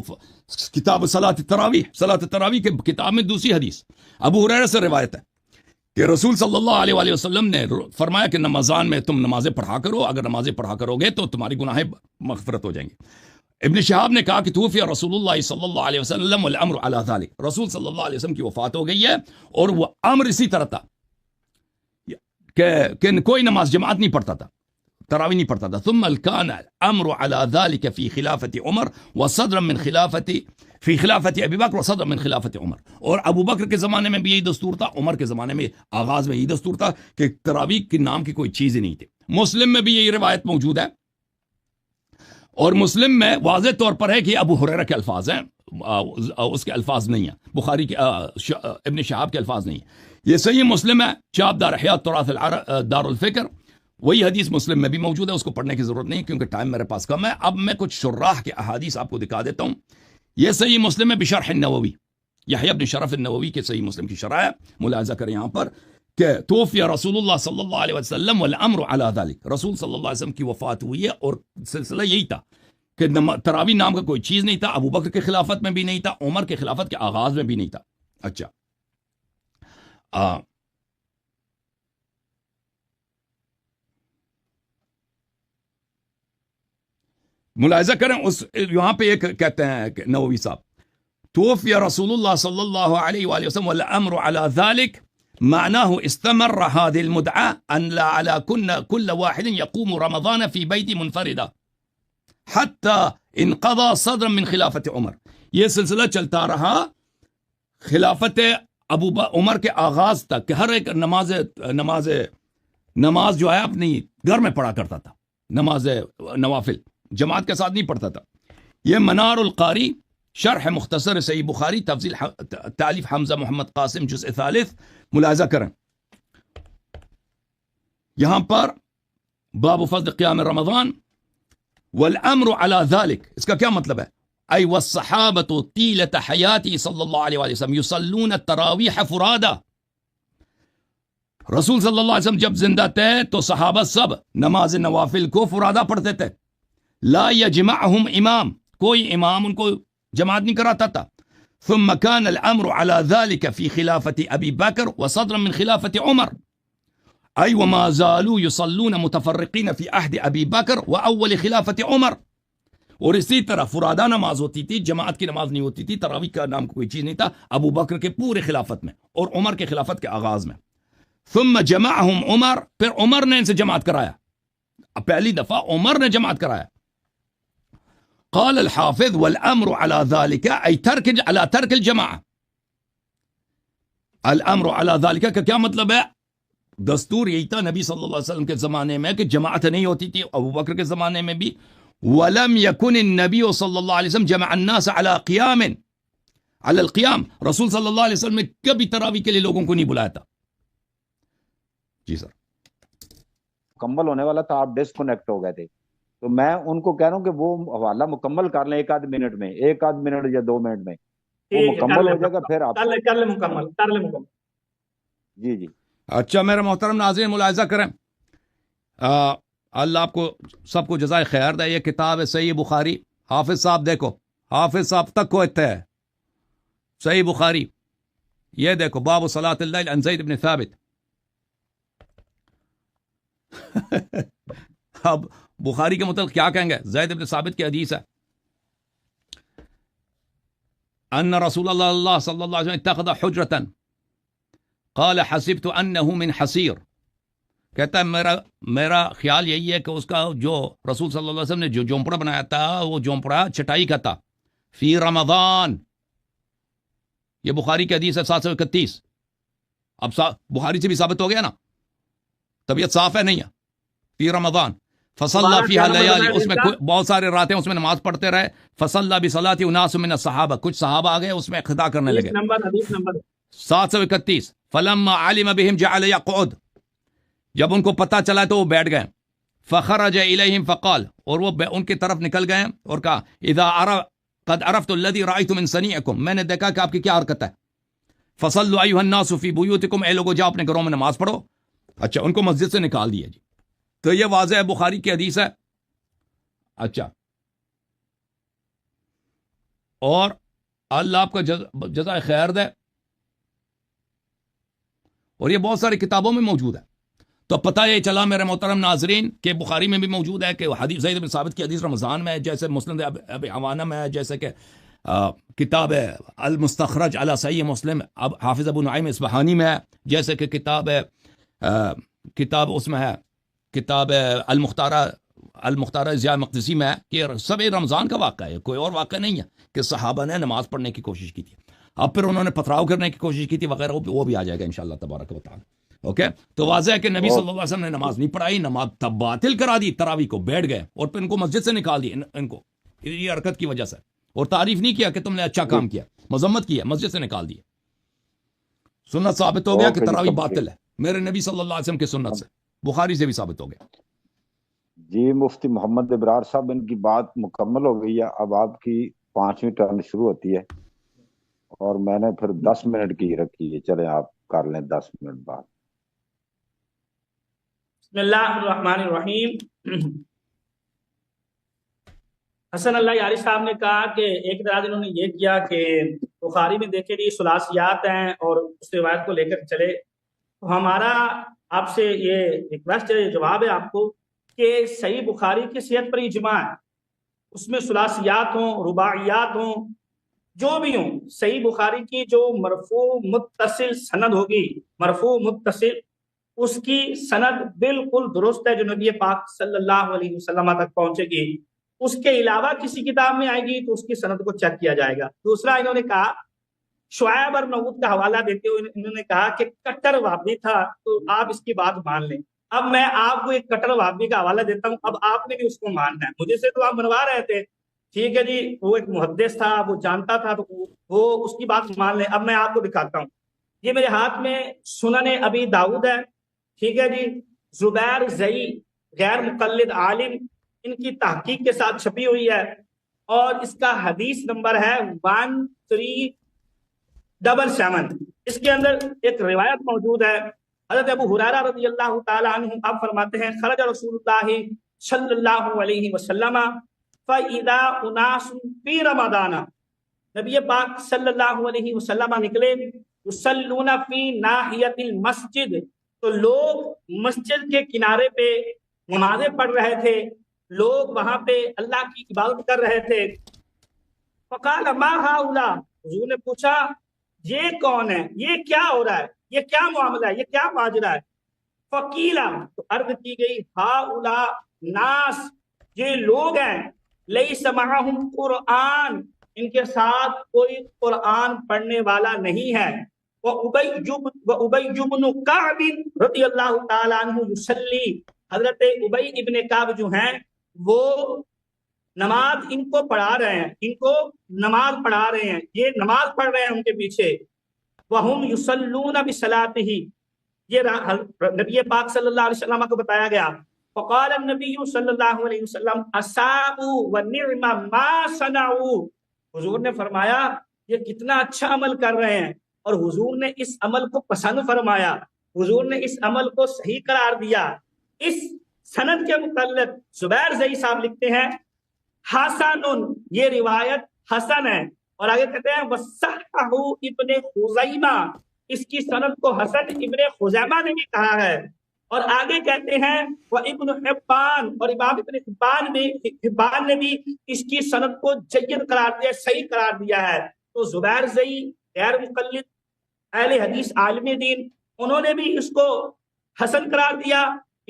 کتاب صلاۃ التراویح کے کتاب میں دوسری حدیث ابو ہریرہ سے روایت ہے کہ رسول صلی اللہ علیہ وآلہ وسلم نے فرمایا کہ رمضان میں تم نمازیں پڑھا کرو, اگر نمازیں پڑھا کرو گے تو تمہاری گناہیں مغفرت ہو جائیں گے. ابن شہاب نے کہا کہ توفی رسول اللہ صلی اللہ علیہ وسلم والامر علی ذلک, رسول صلی اللہ علیہ وسلم کی وفات ہو گئی ہے اور وہ امر اسی طرح تھا کہ کوئی نماز جماعت نہیں پڑھتا تھا, تراویح نہیں پڑھتا تھا. ثم كان الامر على ذلك في خلافة عمر وصدرا من في خلافة ابی بکر وصدرا من خلافة عمر, اور ابو بکر کے زمانے میں بھی یہی دستور تھا, عمر کے زمانے میں آغاز میں یہی دستور تھا کہ تراویح کے نام کی کوئی چیز ہی نہیں تھی. مسلم میں بھی یہی روایت موجود ہے اور مسلم میں واضح طور پر ہے کہ ابو ہریرہ کے الفاظ ہیں, اس کے الفاظ نہیں ہیں, بخاری کے ابن شہاب کے الفاظ نہیں ہیں. یہ صحیح مسلم ہے چاپ دار احیاء التراث دار الفکر, وہی حدیث مسلم میں بھی موجود ہے, اس کو پڑھنے کی ضرورت نہیں کیونکہ ٹائم میرے پاس کم ہے. اب میں کچھ شراح کے احادیث آپ کو دکھا دیتا ہوں. یہ صحیح مسلم ہے بشرح النووی, یحییٰ بن شرف النووی کے صحیح مسلم کی شرح ہے, ملاحظہ کریں یہاں پر کہ توفی رسول اللہ صلی اللہ علیہ وسلم والامر علی ذلک, رسول صلی اللہ علیہ وسلم کی وفات ہوئی ہے اور سلسلہ یہی تھا کہ تراویح نام کا کوئی چیز نہیں تھا, ابو بکر کے خلافت میں بھی نہیں تھا, عمر کے خلافت کے آغاز میں بھی نہیں تھا. اچھا ملاحظہ کریں اس یہاں پہ ایک کہتے ہیں کہ نووی صاحب توفی رسول اللہ صلی اللہ علیہ وآلہ وسلم والامر علی ذلك معناه استمر هذه المدعاة ان لا على كل واحد يقوم رمضان في بيت منفردا حتى انقضى صدرا من خلافت عمر. یہ سلسلہ چلتا رہا خلافت عمر کے آغاز تک کہ ہر ایک نماز جو ہے اپنی گھر میں پڑھا کرتا تھا, نماز نوافل جماعت کے ساتھ نہیں پڑھتا تھا. یہ منار القاری شرح مختصر صحیح بخاری تفضیل تالیف حمزہ محمد قاسم جزء ثالث, ملاحظہ کریں یہاں پر باب فضل قیام رمضان والامر علی ذلك, اس کا کیا مطلب ہے؟ ای والصحابۃ طیلۃ حیاتی صلی اللہ علیہ وآلہ وسلم یصلون التراویح فرادا, رسول صلی اللہ علیہ وسلم جب زندہ تھے تو صحابہ سب نماز نوافل کو فرادا پڑھتے تھے. لا یجمعہم امام, کوئی امام ان کو جماعت نہیں کراتا تھا. ثم كان الامر على ذلك في خلافة ابی بکر وصدرا من خلافة عمر ای وما زالوا يصلون متفرقین فی عہد ابی بکر واول خلافت عمر. اور اسی طرح فرادا نماز ہوتی تھی, جماعت کی نماز نہیں ہوتی تھی, تراویح کا نام کوئی چیز نہیں تھا ابو بکر کے پورے خلافت میں اور عمر کے خلافت کے آغاز میں. ثم جمعهم عمر, پھر عمر نے ان سے جماعت کرایا, پہلی دفعہ عمر نے جماعت کرایا. قال الحافظ والامر على ذلك ای ترک الجماعة, الامر على ذلك کا کیا مطلب ہے؟ دستور یہی تھا نبی صلی اللہ علیہ وسلم کے زمانے میں کہ جماعت نہیں ہوتی تھی، ابو بکر کے زمانے میں بھی. وَلَمْ يَكُنِ النَّبِيُّ صلی اللہ علیہ وسلم جمع الناس علی قیام علی القیام. رسول صلی اللہ علیہ وسلم نے کبھی تراویح کے لیے لوگوں کو نہیں بلایا تھا. جی سر. مکمل ہونے والا تھا، آپ ڈسکنیکٹ ہو گئے تھے، تو میں ان کو کہہ رہا ہوں کہ وہ حوالہ مکمل کر لیں 1 منٹ میں، 1 منٹ یا 2 منٹ میں وہ مکمل ہو جائے گا. پھر آپ کر لیں مکمل. جی جی. اچھا میرے محترم ناظرین ملاحظہ کریں، اللہ آپ کو سب کو جزائے خیر دے. یہ کتاب ہے صحیح بخاری. حافظ صاحب دیکھو، حافظ صاحب تک کو اتنے ہے صحیح بخاری. یہ دیکھو باب صلاۃ اللیل عن زید بن ثابت. اب بخاری کے متعلق کیا کہیں گے؟ زید بن ثابت کی حدیث ہے ان رسول اللہ صلی اللہ علیہ وسلم اتخذ حجرتا قال حسبت انه من حصیر. کہتا ہے میرا خیال یہی ہے کہ اس کا جو رسول صلی اللہ علیہ وسلم نے جو جھونپڑا بنایا تھا وہ جھونپڑا چٹائی کا تھا. فی رمضان. یہ بخاری کی حدیث ہے 731. اب بخاری سے بھی ثابت ہو گیا نا، طبیعت صاف ہے نہیں ہے. فی رمضان فصلی فیہا لیالی، اس میں بہت سارے راتیں اس میں نماز پڑھتے رہے. فصلی بصلاۃ اناس من الصحابہ، کچھ صحابہ آ گئے اس میں خطا کرنے لگے. حدیث نمبر 731. فلما علم بهم جعل يقعد، جب ان کو پتہ چلا تو وہ بیٹھ گئے. فخرج الیہم فقال، اور وہ ان کی طرف نکل گئے اور کہا اذا قد عرفت الذي رأيت من صنيعكم، میں نے دیکھا کہ آپ کی کیا حرکت ہے. فصلوا ایھا الناس فی بیوتکم، اے لوگوں جاؤ اپنے گھروں میں نماز پڑھو. اچھا ان کو مسجد سے نکال دیا جی. تو یہ واضح ہے بخاری کی حدیث ہے. اچھا اور اللہ آپ کا جزائے خیر دے. اور یہ بہت ساری کتابوں میں موجود ہے. تو پتہ یہ چلا میرے محترم ناظرین کہ بخاری میں بھی موجود ہے کہ حدیث زید بن ثابت کی حدیث رمضان میں ہے، جیسے مسند ابی عوانہ میں ہے، جیسے کہ کتاب المستخرج علی صحیح مسلم اب حافظ ابو نعیم اصبہانی میں ہے، جیسے کہ کتاب اس میں ہے، کتاب المختارہ ضیاء مقدسی میں ہے، کہ سب رمضان کا واقعہ ہے، کوئی اور واقعہ نہیں ہے کہ صحابہ نے نماز پڑھنے کی کوشش کی تھی. اب پھر انہوں نے پتھراؤ کرنے کی کوشش کی تھی وغیرہ، وہ بھی آ جائے گا انشاءاللہ تبارک و تعالی. اوکے تو واضح ہے کہ نبی صلی اللہ علیہ وسلم نے نماز نہیں پڑھائی، نماز تب باطل کرا دی، تراویح کو بیٹھ گئے اور پھر ان کو مسجد سے نکال دی. ان کو یہ حرکت کی وجہ سے، اور تعریف نہیں کیا کہ تم نے اچھا کام کیا، مذمت کی ہے، مسجد سے نکال دی. سنت ثابت ہو گیا کہ تراویح باطل ہے میرے نبی صلی اللہ علیہ وسلم کی سنت سے. بخاری سے بھی ثابت ہو گیا. جی مفتی محمد ابرار صاحب، ان کی بات مکمل ہو گئی ہے. اب آپ کی 5ویں ٹرن شروع ہوتی ہے اور میں نے پھر 10 منٹ کی رکھی ہے. چلیں آپ کر لیں 10 منٹ بعد. بسم اللہ الرحمن الرحیم. حسن اللہ یاری صاحب نے کہا کہ ایک طرح انہوں نے یہ کیا کہ بخاری میں دیکھے یہ ثلاثیات ہیں اور اس روایت کو لے کر چلے. تو ہمارا آپ سے یہ ریکویسٹ ہے، جواب ہے آپ کو کہ صحیح بخاری کی صحت پر اجماع ہے، اس میں ثلاثیات ہوں، رباعیات ہوں، جو بھی ہوں، صحیح بخاری کی جو مرفوع متصل سند ہوگی، مرفوع متصل، اس کی سند بالکل درست ہے جو نبی پاک صلی اللہ علیہ وسلم تک پہنچے گی. اس کے علاوہ کسی کتاب میں آئے گی تو اس کی سند کو چیک کیا جائے گا. دوسرا انہوں نے کہا، شعیب ارناؤوط کا حوالہ دیتے ہوئے انہوں نے کہا کہ کٹر وہابی تھا تو آپ اس کی بات مان لیں. اب میں آپ کو ایک کٹر وہابی کا حوالہ دیتا ہوں، اب آپ نے بھی اس کو ماننا ہے. مجھے سے تو آپ منوا رہے تھے، ٹھیک ہے جی، وہ ایک محدث تھا، وہ جانتا تھا، تو وہ اس کی بات مان لیں. اب میں آپ کو دکھاتا ہوں، یہ میرے ہاتھ میں سنن ابی داؤد ہے، ٹھیک ہے جی، زبیر زئی غیر مقلد عالم ان کی تحقیق کے ساتھ چھپی ہوئی ہے، اور اس کا حدیث نمبر ہے 1377. اس کے اندر ایک روایت موجود ہے، حضرت ابو ہریرہ رضی اللہ تعالی عنہ آپ فرماتے ہیں، خرج رسول اللہ صلی اللہ علیہ وسلم فَإِذَا أُنَاسٌ فِي رَمَضَانَ، نبی پاک صلی اللہ علیہ وسلم نکلے، يُصَلُّونَ فِي نَاحِيَةِ الْمَسْجِدِ، تو لوگ مسجد کے کنارے پہ نمازیں پڑھ رہے تھے، لوگ وہاں پہ اللہ کی عبادت کر رہے تھے. فقال ما هؤلاء، حضور نے پوچھا یہ کون ہے، یہ کیا ہو رہا ہے، یہ کیا معاملہ ہے، یہ کیا ماجرا ہے. فقیلا، تو عرض کی گئی، هؤلاء ناس، یہ لوگ ہیں، لیس معہم قرآن، ان کے ساتھ کوئی قرآن پڑھنے والا نہیں ہے. وأبي بن كعب رضی اللہ تعالیٰ عنہ یصلی، حضرت ابی ابن کعب جو ہیں وہ نماز ان کو پڑھا رہے ہیں، ان کو نماز پڑھا رہے ہیں، یہ نماز پڑھ رہے ہیں ان کے پیچھے. وَهُمْ يُصَلُّونَ بِصَلَاتِهِ، یہ نبی پاک صلی اللہ علیہ وسلم کو بتایا گیا. فقال النبی صلی اللہ علیہ وسلم اصابوا ونعم ما صنعوا، حضور نے فرمایا یہ کتنا اچھا عمل کر رہے ہیں، اور حضور نے اس عمل کو پسند فرمایا، حضور نے اس عمل کو صحیح قرار دیا. اس سند کے متعلق زبیر زئی صاحب لکھتے ہیں حسن، یہ روایت حسن ہے، اور آگے کہتے ہیں وصححہ ابن خزیمہ، اس کی سند کو حسن ابن خزیمہ نے بھی کہا ہے. اور آگے کہتے ہیں وہ ابن حبان، اور امام ابن حبان نے بھی اس کی سند کو جید قرار دیا، صحیح قرار دیا ہے. تو زبیر زئی غیر مقلد اہل حدیث عالم دین، انہوں نے بھی اس کو حسن قرار دیا،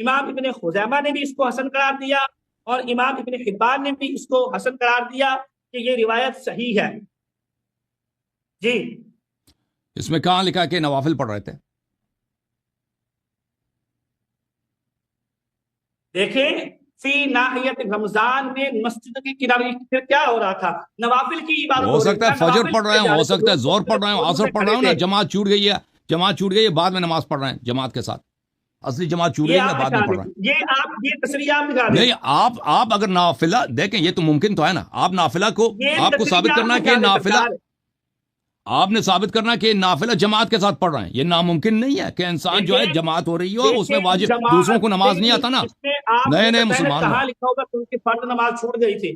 امام ابن خزیمہ نے بھی اس کو حسن قرار دیا، اور امام ابن حبان نے بھی اس کو حسن قرار دیا کہ یہ روایت صحیح ہے. جی اس میں کہاں لکھا کہ نوافل پڑھ رہے تھے؟ دیکھیں فی ناحیت رمضان میں مسجد کے کنارے پھر کیا ہو رہا تھا، نوافل کی عبادت ہو سکتا ہے فجر پڑھ رہے ہیں، ہو سکتا ہے زور پڑھ رہے ہیں، عصر پڑھ رہے ہیں نا، جماعت چھوٹ گئی ہے، جماعت چھوٹ گئی ہے، بعد میں نماز پڑھ رہے ہیں جماعت کے ساتھ، اصلی جماعت چھوٹ گئی ہے، بعد میں پڑھ رہے ہیں. یہ تصریح آپ دکھا دیں. نہیں آپ اگر نافلہ دیکھیں، یہ تو ممکن تو ہے نا، آپ نافلہ کو آپ کو ثابت کرنا کہ نافلہ، آپ نے ثابت کرنا کہ نافلہ جماعت کے ساتھ پڑھ رہے ہیں، یہ ناممکن نہیں ہے کہ انسان جو ہے جماعت ہو رہی ہو اس میں واجب دوسروں کو نماز نہیں آتا نا. نئے نئے مسلمان کہاں لکھا ہوگا کہ ان کی فرض نماز چھوٹ گئی تھی؟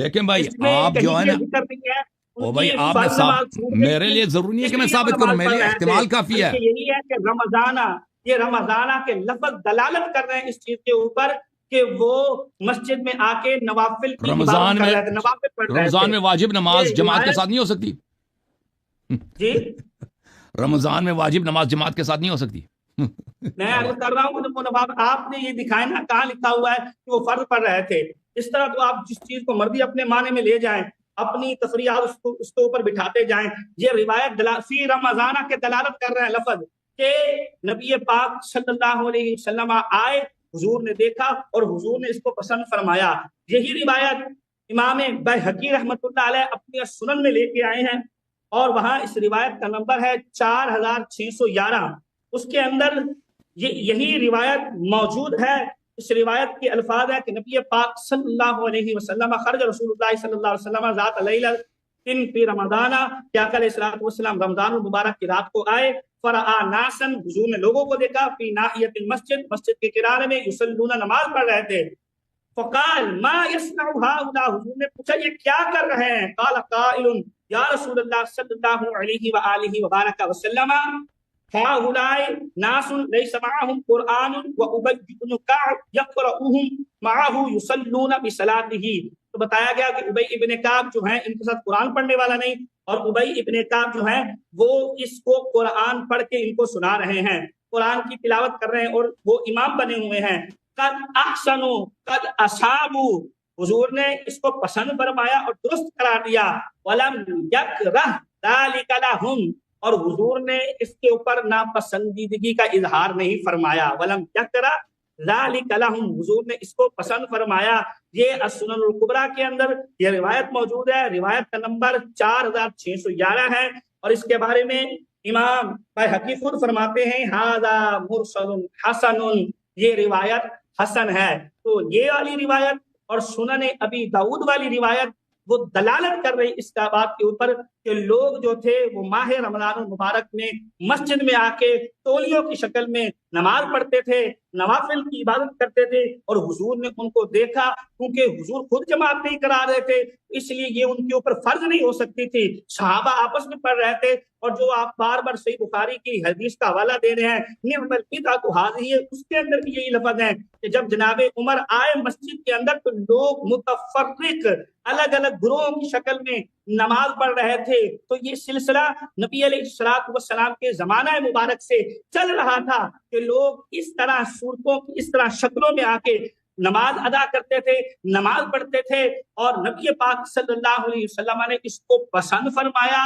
دیکھیں بھائی آپ جو ہے نا، او بھائی آپ نے میرے لیے ضروری نہیں ہے کہ میں ثابت کروں، میرے لیے احتمال کافی ہے. یہی ہے کہ رمضانہ، یہ رمضانہ کے لفظ دلالت کر رہے ہیں اس چیز کے اوپر کہ وہ مسجد میں آ کے نوافل کی عبادت کر رہے تھے، نوافل پڑھ رہے تھے. رمضان میں واجب نماز جماعت کے ساتھ نہیں ہو سکتی. جی رمضان میں واجب نماز جماعت کے ساتھ نہیں ہو سکتی. میں عرض کر رہا ہوں آپ نے یہ دکھائے نا کہاں لکھا ہوا ہے کہ وہ فرض پڑھ رہے تھے. اس طرح تو آپ جس چیز کو مرضی اپنے معنی میں لے جائیں، اپنی تفریحات اس کے اوپر بٹھاتے جائیں. یہ روایت فی رمضانہ کے دلالت کر رہے ہیں لفظ کہ نبی پاک صلی اللہ علیہ وسلم آئے، حضور نے دیکھا اور حضور نے اس کو پسند فرمایا. یہی روایت امام بیہقی رحمۃ اللہ علیہ اپنی سنن میں لے کے آئے ہیں، اور وہاں اس روایت کا نمبر ہے 4611. اس کے اندر یہی روایت موجود ہے. اس روایت کے الفاظ ہے کہ نبی پاک صلی اللہ علیہ وسلم خرج رسول اللہ صلی اللہ علیہ وسلم ذات لیلۃ فی رمضان، کہ آقا علیہ الصلوۃ والسلام رمضان المبارک کی رات کو آئے. فرآ ناسن، حضور نے لوگوں کو دیکھا، فی ناحیت المسجد، مسجد کے کنارے میں، یصلون، نماز پڑھ رہے تھے. فقال ما یصنع هؤلاء، حضور نے پوچھا یہ کیا کر رہے ہیں؟ قال قائل یا رسول اللہ صلی اللہ علیہ وآلہ وبارک وسلم هؤلاء ناس ليس معهم قرآن وأبي بن كعب يقرؤهم معه يصلون بصلاته. تو بتایا گیا کہ ابی ابن کعب جو ہیں ان کے ساتھ قرآن پڑھنے والا نہیں، اور ابی ابن کعب جو ہیں وہ اس کو قرآن پڑھ کے ان کو سنا رہے ہیں، قرآن کی تلاوت کر رہے ہیں، اور وہ امام بنے ہوئے ہیں. قد احسنوا قد اصابوا، حضور نے اس کو پسند فرمایا اور درست قرار دیا. ولم یکرہ ذلک لہم، اور حضور نے اس کے اوپر ناپسندیدگی کا اظہار نہیں فرمایا. ولم یکرہ ذلک لہم، حضور نے اس کو پسند فرمایا. یہ السنن الکبریٰ کے اندر یہ روایت موجود ہے، روایت کا نمبر 4611 ہے، اور اس کے بارے میں امام بیہقی خود فرماتے ہیں ھذا مرسل حسن، یہ روایت حسن ہے. تو یہ والی روایت اور سنن ابی داؤد والی روایت وہ دلالت کر رہی اس کا بات کے اوپر کہ لوگ جو تھے وہ ماہ رمضان المبارک میں مسجد میں آ کے تولیوں کی شکل میں نماز پڑھتے تھے، نوافل کی عبادت کرتے تھے، اور حضور نے ان کو دیکھا. کیونکہ حضور خود جماعت نہیں کرا رہے تھے، اس لیے یہ ان کے اوپر فرض نہیں ہو سکتی تھی. صحابہ آپس میں پڑھ رہے تھے، اور جو آپ بار بار صحیح بخاری کی حدیث کا حوالہ دے رہے ہیں نعم البدعۃ ھذہ، اس کے اندر بھی یہی لفظ ہے کہ جب جناب عمر آئے مسجد کے اندر تو لوگ متفرق الگ الگ گروہوں کی شکل میں نماز پڑھ رہے تھے. تو یہ سلسلہ نبی علیہ الصلوۃ والسلام کے زمانہ مبارک سے چل رہا تھا کہ لوگ اس طرح صورتوں کی اس طرح شکلوں میں آ کے نماز ادا کرتے تھے، نماز پڑھتے تھے، اور نبی پاک صلی اللہ علیہ وسلم نے اس کو پسند فرمایا.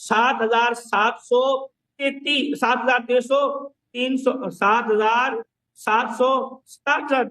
7767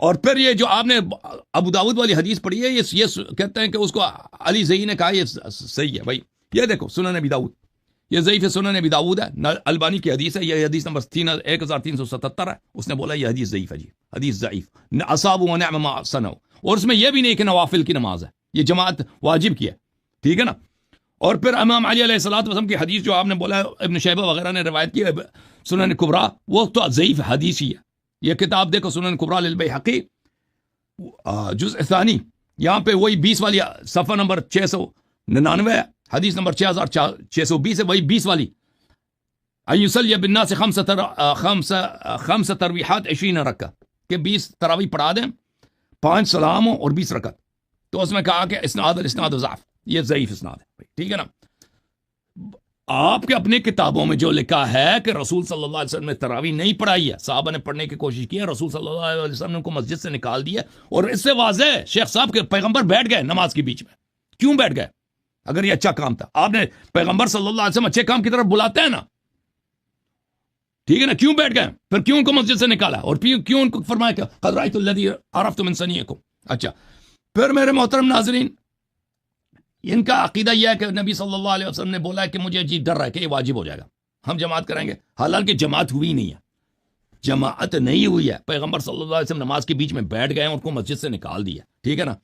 اور پھر یہ جو آپ نے ابو داؤد والی حدیث پڑھی ہے، یہ کہتے ہیں کہ اس کو علی زئی نے کہا یہ صحیح ہے. بھائی یہ دیکھو سنن ابی داؤد، یہ ضعیف سنن ابی داؤد ہے، البانی کی حدیث ہے، یہ حدیث نمبر 1377 ہے. اس نے بولا یہ حدیث ضعیف ہے جی، حدیث ضعیف. اصابوا ونعم ما صنعوا. اور اس میں یہ بھی نہیں کہ نوافل کی نماز ہے، یہ جماعت واجب کی ہے، ٹھیک ہے نا. اور پھر امام علی علیہ الصلوۃ والسلام کی حدیث جو آپ نے بولا ابن شیبہ وغیرہ نے روایت کی ہے سنن کبریٰ، وہ تو ضعیف حدیث ہی ہے. یہ کتاب دیکھو سنن کبریٰ للبیہقی جزء ثانی، یہاں پہ وہی 20 والی صفحہ نمبر 699 ہے، حدیث نمبر 6620 ہے، وہی 20 والی. ان یصلی بالناس خمس تراویحات 20 رکعہ، کہ 20 تراویح پڑھا دیں، 5 سلاموں اور 20 رکعت. تو اس میں کہا کہ اسناد ضعف، یہ ضعیف اسناد ہے، ٹھیک ہے نا. آپ کے اپنے کتابوں میں جو لکھا ہے کہ رسول صلی اللہ علیہ وسلم نے تراویح نہیں پڑھائی ہے، صحابہ نے پڑھنے کی کوشش کی ہے، رسول صلی اللہ علیہ وسلم نے ان کو مسجد سے نکال دیا. اور اس سے واضح ہے شیخ صاحب کے پیغمبر بیٹھ گئے نماز کے بیچ میں. کیوں بیٹھ گئے؟ اگر یہ اچھا کام تھا، آپ نے پیغمبر صلی اللہ علیہ وسلم اچھے کام کی طرف بلاتے ہیں نا، ٹھیک ہے نا. کیوں بیٹھ گئے؟ پھر کیوں ان کو مسجد سے نکالا؟ اور کیوں ان کو فرمایا کہ قد رأیت الذی عرفت من صنیعکم. اچھا پھر میرے محترم ناظرین، ان کا عقیدہ یہ ہے کہ نبی صلی اللہ علیہ وسلم نے بولا ہے کہ مجھے جی ڈر ہے کہ یہ واجب ہو جائے گا، ہم جماعت کریں گے. حالانکہ جماعت ہوئی نہیں ہے، جماعت نہیں ہوئی ہے. پیغمبر صلی اللہ علیہ وسلم نماز کے بیچ میں بیٹھ گئے، ان کو مسجد سے نکال دیا، ٹھیک ہے نا.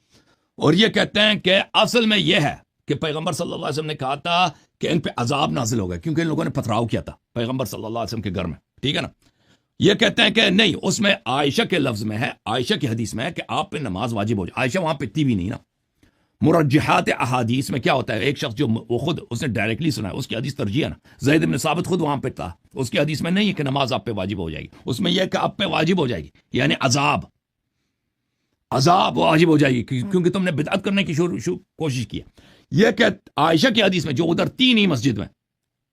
اور یہ کہتے ہیں کہ اصل میں یہ ہے کہ پیغمبر صلی اللہ علیہ وسلم نے کہا تھا کہ ان پہ عذاب نازل ہوگا، کیونکہ ان لوگوں نے پتھراؤ کیا تھا پیغمبر صلی اللہ علیہ وسلم کے گھر میں، ٹھیک ہے نا. یہ کہتے ہیں کہ نہیں، اس میں عائشہ کے لفظ میں ہے، عائشہ کی حدیث میں ہے کہ آپ پہ نماز واجب ہو جائے. عائشہ وہاں پہ تھی بھی نہیں نا. مرجحات احادیث میں کیا ہوتا ہے، ایک شخص جو وہ خود اس نے ڈائریکٹلی سنا ہے، اس کی حدیث ترجیح ہے نا. زید بن ثابت خود وہاں پہ تھا، اس کی حدیث میں نہیں ہے کہ نماز آپ پہ واجب ہو جائے گی، اس میں یہ ہے کہ آپ پہ واجب ہو جائے گی، یعنی عذاب واجب ہو جائے گی کیونکہ تم نے بدعت کرنے کی کوشش کی ہے. یہ کہ عائشہ کی حدیث میں جو ادھر تھی نہیں مسجد میں،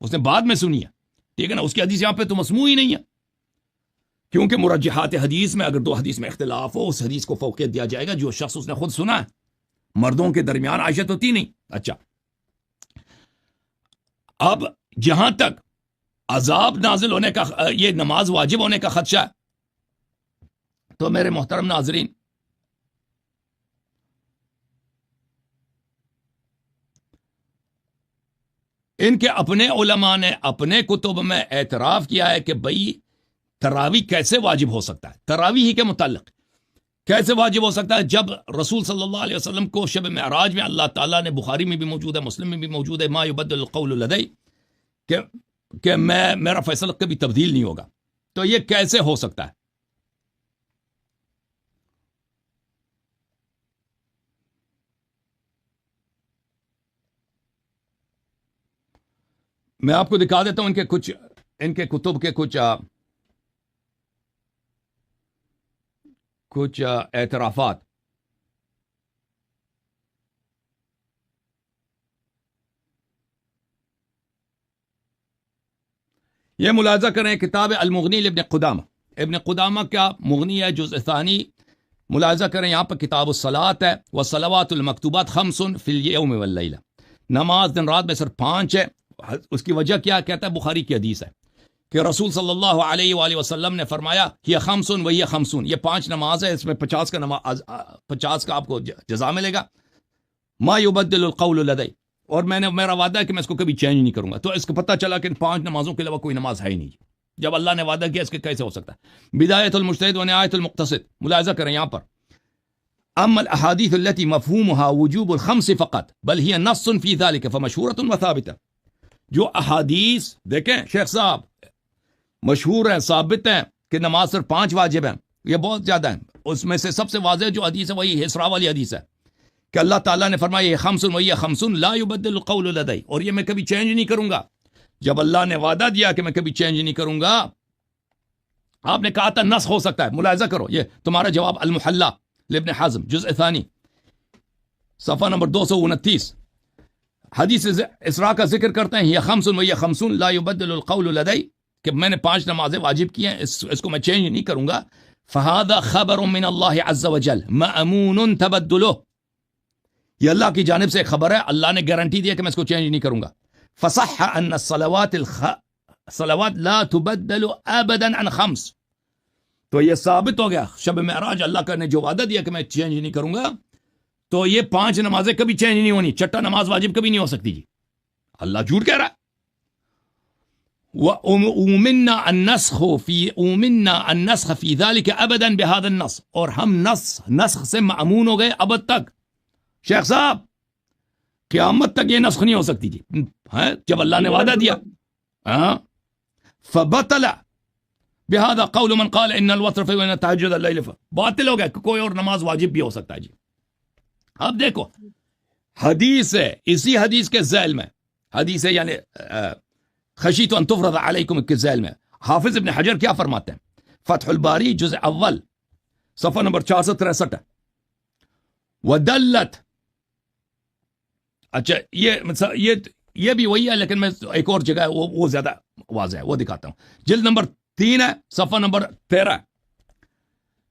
اس نے بعد میں سنی ہے، ٹھیک ہے نا. اس کی حدیث یہاں پہ تو مسموع ہی نہیں ہے، کیونکہ مرجحات حدیث میں اگر 2 حدیث میں اختلاف ہو، اس حدیث کو فوقیت دیا جائے گا جو شخص اس نے خود سنا ہے. مردوں کے درمیان عائشہ تو تھی نہیں. اچھا اب جہاں تک عذاب نازل ہونے کا، یہ نماز واجب ہونے کا خدشہ ہے، تو میرے محترم ناظرین، ان کے اپنے علماء نے اپنے کتب میں اعتراف کیا ہے کہ بھئی تراویح کیسے واجب ہو سکتا ہے. تراویح ہی کے متعلق کیسے واجب ہو سکتا ہے جب رسول صلی اللہ علیہ وسلم کو شب معراج میں اللہ تعالیٰ نے، بخاری میں بھی موجود ہے، مسلم میں بھی موجود ہے، ما یبدل القول لدی، کہ میرا فیصلہ کبھی تبدیل نہیں ہوگا. تو یہ کیسے ہو سکتا ہے؟ میں آپ کو دکھا دیتا ہوں ان کے کتب کے کچھ اعترافات. یہ ملاحظہ کریں، کتاب المغنی لابن قدامہ، ابن قدامہ کا مغنی ہے، جزء ثانی. ملاحظہ کریں یہاں پر کتاب الصلاۃ ہے، والصلوات المکتوبات 5 فی اليوم واللیلہ، نماز دن رات میں صرف 5 ہے. اس کی وجہ کیا کہتا ہے؟ بخاری کی حدیث ہے کہ رسول صلی اللہ علیہ وآلہ وسلم نے فرمایا یہ 5 وہی 50، یہ 5 نماز ہے، اس میں 50 کا آپ کو جزا ملے گا. ما یبدل القول لدی، اور میرا وعدہ ہے کہ میں اس کو کبھی چینج نہیں کروں گا. تو اس کو پتہ چلا کہ ان 5 نمازوں کے علاوہ کوئی نماز ہے ہی نہیں. جب اللہ نے وعدہ کیا، اس کے کیسے ہو سکتا ہے؟ بدایت المجتہد و نہایت المقتصد. ملاحظہ کریں یہاں پر، اما الاحادیث التي مفہومها وجوب الخمس فقط بل هي نص في ذلك فمشهورة وثابتة. جو احادیث دیکھیں شیخ صاحب مشہور ہیں، ثابت ہیں کہ نماز صرف 5 واجب ہیں، یہ بہت زیادہ ہیں. اس میں سے سب سے واضح جو حدیث ہے وہی اسراء والی حدیث ہے کہ اللہ تعالیٰ نے فرمایا یہ 5 وہی 50 لا یبدل القول لدی، اور یہ میں کبھی چینج نہیں کروں گا. جب اللہ نے وعدہ دیا کہ میں کبھی چینج نہیں کروں گا، آپ نے کہا تھا نسخ ہو سکتا ہے. ملاحظہ کرو، یہ تمہارا جواب المحلہ لابن حزم جزء ثانی صفحہ نمبر 229. حدیث اسراء کا ذکر کرتے ہیں، یہ 5 وہی 50 لا یبدل القول لدی، کہ میں نے 5 نمازیں واجب کی ہیں، اس کو میں چینج نہیں کروں گا. فہذا خبر من اللہ عز وجل مأمون تبدلہ، یہ اللہ کی جانب سے ایک خبر ہے، اللہ نے گارنٹی دیا کہ میں اس کو چینج نہیں کروں گا. فصح ان الصلوات لا تبدل ابدا عن 5، تو یہ ثابت ہو گیا شب معراج اللہ کا نے جو وعدہ دیا کہ میں چینج نہیں کروں گا، تو یہ 5 نمازیں کبھی چینج نہیں ہونی، چھٹا نماز واجب کبھی نہیں ہو سکتی جی، اللہ جھوٹ کہہ رہا ہے۔ وَأُؤْمِنَّا النَّسْخَ فِي ذَلِكَ أَبَدًا بِهَذَا النَّص، اور ہم نسخ سے مأمون ہو گئے ابد تک۔ شیخ صاحب قیامت تک یہ نسخ نہیں ہو سکتی جی، جب اللہ نے وعدہ دیا۔ فَبَطَلَ بِهَذَا قَوْلُ مَنْ قَالَ إِنَّ الْوَتْرَ وَإِنَّ التَّهَجُّدَ اللَّيْلِ باطل ہو گیا کہ کوئی اور نماز واجب بھی ہو سکتا ہے جی۔ اب دیکھو حدیث ہے، اسی حدیث کے ذیل میں حدیث ہے، یعنی خشیت ان تفرض علیکم کے ذیل میں حافظ ابن حجر کیا فرماتے ہیں؟ فتح الباری جزء اول صفحہ نمبر 463 ہے۔ ودلت، اچھا یہ بھی وہی ہے لیکن میں ایک اور جگہ ہے وہ زیادہ واضح ہے، وہ دکھاتا ہوں۔ جلد نمبر 3 ہے، صفحہ نمبر 13 ہے۔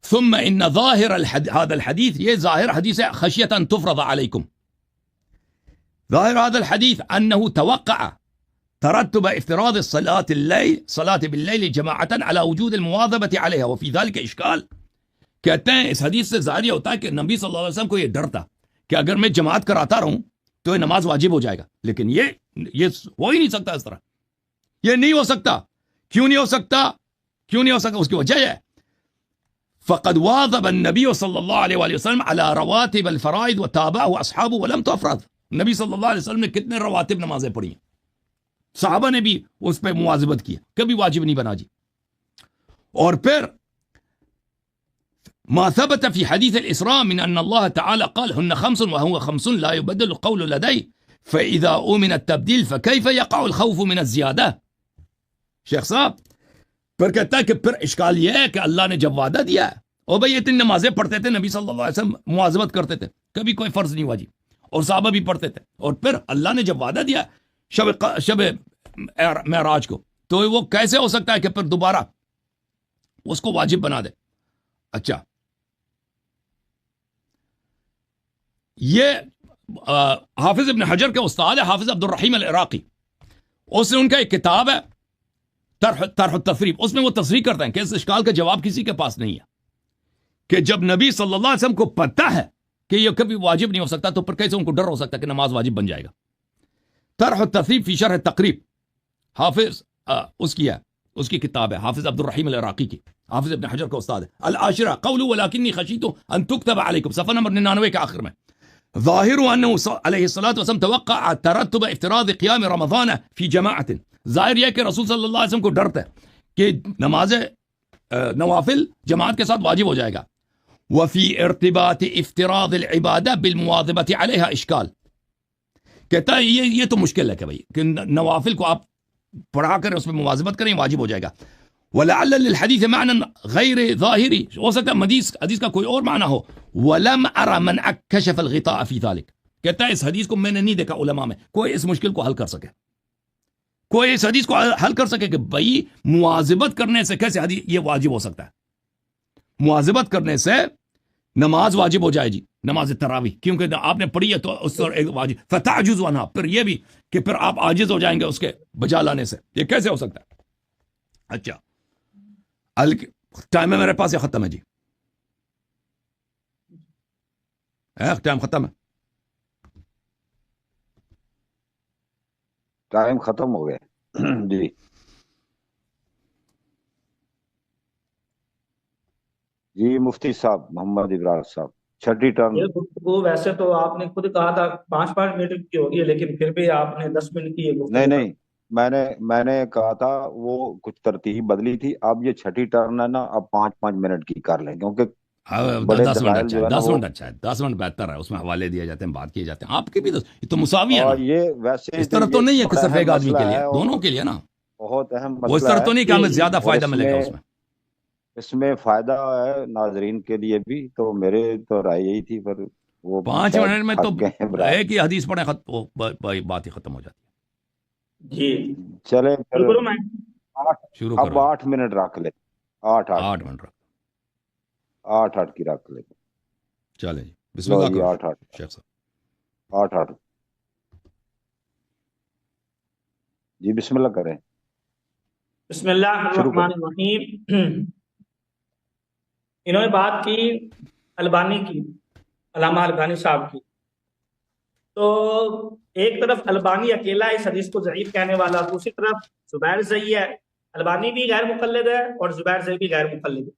ثم ان ظاہر هذا الحديث، یہ ظاہر حدیث ہے، خشیت ان تفرض علیکم، ظاہر هذا الحديث انه توقع ترتب افتراض صلاة باللیل جماعة على وجود المواظبة عليها وفي ذلك اشکال۔ کہتے ہیں اس حدیث سے ظاہر یہ ہوتا ہے کہ نبی صلی اللہ علیہ وسلم کو یہ ڈر تھا کہ اگر میں جماعت کراتا رہوں تو یہ نماز واجب ہو جائے گا، لیکن یہ ہو ہی نہیں سکتا اس طرح، یہ نہیں ہو سکتا۔ کیوں نہیں ہو سکتا؟ اس کی وجہ ہے فقد واظب النبی صلی اللہ علیہ وآلہ وسلم على رواتب الفرائض وتابعه اصحابه ولم تفرض۔ نبی صلی اللہ علیہ وسلم نے کتنے رواتب نمازیں پڑھی ہیں، صحابہ نے بھی اس پہ مواظبت کی، کبھی واجب نہیں بنا جی۔ اور پھر ما ثبت في حديث الإسراء من أن الله تعالى قال هن 5 وهو 5 لا يبدل القول لدي فإذا أؤمن التبديل فكيف يقع الخوف من الزيادة۔ شیخ صاحب پھر کہتا ہے کہ پھر اشکال یہ ہے کہ اللہ نے جب وعدہ دیا ہے، اور بھئی اتنی نمازیں پڑھتے تھے نبی صلی اللہ علیہ وسلم، مواظبت کرتے تھے، کبھی کوئی فرض نہیں واجب، اور صحابہ بھی پڑھتے تھے، اور پھر اللہ نے جب وعدہ دیا شب معراج کو، تو وہ کیسے ہو سکتا ہے کہ پھر دوبارہ اس کو واجب بنا دے؟ اچھا، یہ حافظ ابن حجر کے استاد ہے حافظ عبد الرحیم العراقی، اس نے ان کا ایک کتاب ہے طرح التثریب، اس میں وہ تصریح کرتے ہیں کہ اس اشکال کا جواب کسی کے پاس نہیں ہے کہ جب نبی صلی اللہ علیہ وسلم کو پتہ ہے کہ یہ کبھی واجب نہیں ہو سکتا تو پھر کیسے ان کو ڈر ہو سکتا ہے کہ نماز واجب بن جائے گا۔ طرح التثریب فی شرح تقریب، حافظ اس کی کتاب ہے حافظ عبد الرحیم العراقی کی، حافظ ابن حجر کا استاد ہے۔ العاشرہ قول ولکنی خشیت ان تکتب علیکم، صفحہ نمبر 99 کے آخر میں۔ ظاہر انہ علیہ الصلوۃ والسلام توقع ترتب افتراض قیام رمضان فی جماعت، ظاہر یہ کہ رسول صلی اللہ علیہ وسلم کو ڈرتا ہے کہ نماز نوافل جماعت کے ساتھ واجب ہو جائے گا۔ وفی ارتباط افتراض العبادہ بالمواظبۃ علیہا اشکال، کہتا ہے یہ تو مشکل ہے کہ بھائی کہ نوافل کو آپ پڑھا کریں اس میں مواظبت کریں واجب ہو جائے گا۔ ولعل للحدیث معنی غیر ظاہری، ہو سکتا ہے حدیث کا کوئی اور معنی ہو۔ ولم ارى من کشف الغطاء فی ذلک، کہتا ہے اس حدیث کو میں نے نہیں دیکھا علماء میں کوئی اس مشکل کو حل کر سکے، کوئی اس حدیث کو حل کر سکے کہ بھائی مواظبت کرنے سے کیسے حدیث یہ واجب ہو سکتا ہے، مواظبت کرنے سے نماز واجب ہو جائے جی، نماز تراویح کیونکہ آپ نے پڑھی ہے تو اس پر ایک واجب فتعجز عنہا، پھر یہ بھی کہ پھر آپ عاجز ہو جائیں گے اس کے بجا لانے سے، یہ کیسے ہو سکتا ہے؟ اچھا ٹائم ہے میرے پاس یا ختم ہے جی؟ ٹائم ختم ہے، ٹائم ختم ہو گیا جی۔ جی مفتی صاحب محمد ابراہیم صاحب، چھٹی ٹرم۔ یہ گفتگو ویسے تو آپ نے خود کہا تھا 5 منٹ کی ہوگی، لیکن پھر بھی آپ نے 10 منٹ کی گفتگو۔ نہیں میں نے کہا تھا وہ کچھ ترتیب بدلی تھی، اب یہ چھٹی ٹرن ہے نا، اب 5 منٹ کی کر لیں کیونکہ 10 منٹ اچھا ہے، 10 منٹ بہتر ہے، اس میں حوالے دیے جاتے ہیں، بات کیے جاتے ہیں، آپ کے بھی تو مساوی ہے نا، یہ ویسے اس طرح تو نہیں ہے کہ صرف ایک آدمی کے لیے، دونوں کے لیے نا، بہت اہم مسئلہ، وہ اس طرح تو نہیں کہ ہمیں زیادہ فائدہ ملے گا اس میں فائدہ ہے ناظرین کے لیے بھی، تو میرے تو رائے یہی تھی، پر وہ 5 منٹ میں تو ایک ہی حدیث پڑھیں بات ہی ختم ہو جاتی ہے جی۔ چلے شروع اب 8 منٹ رکھ لے، 8 منٹ رکھ 8 کی رکھ لے، چلے جی بسم اللہ کرو 8 شیخ صاحب۔ 8 جی بسم اللہ کریں۔ بسم اللہ الرحمن الرحیم۔ انہوں نے بات کی البانی کی، علامہ البانی صاحب کی. تو ایک طرف البانی اکیلا اس حدیث کو ضعیف کہنے والا، دوسری طرف زبیر زئی ہے. البانی بھی غیر مقلد ہے اور زبیر زئی بھی غیر مقلد ہے.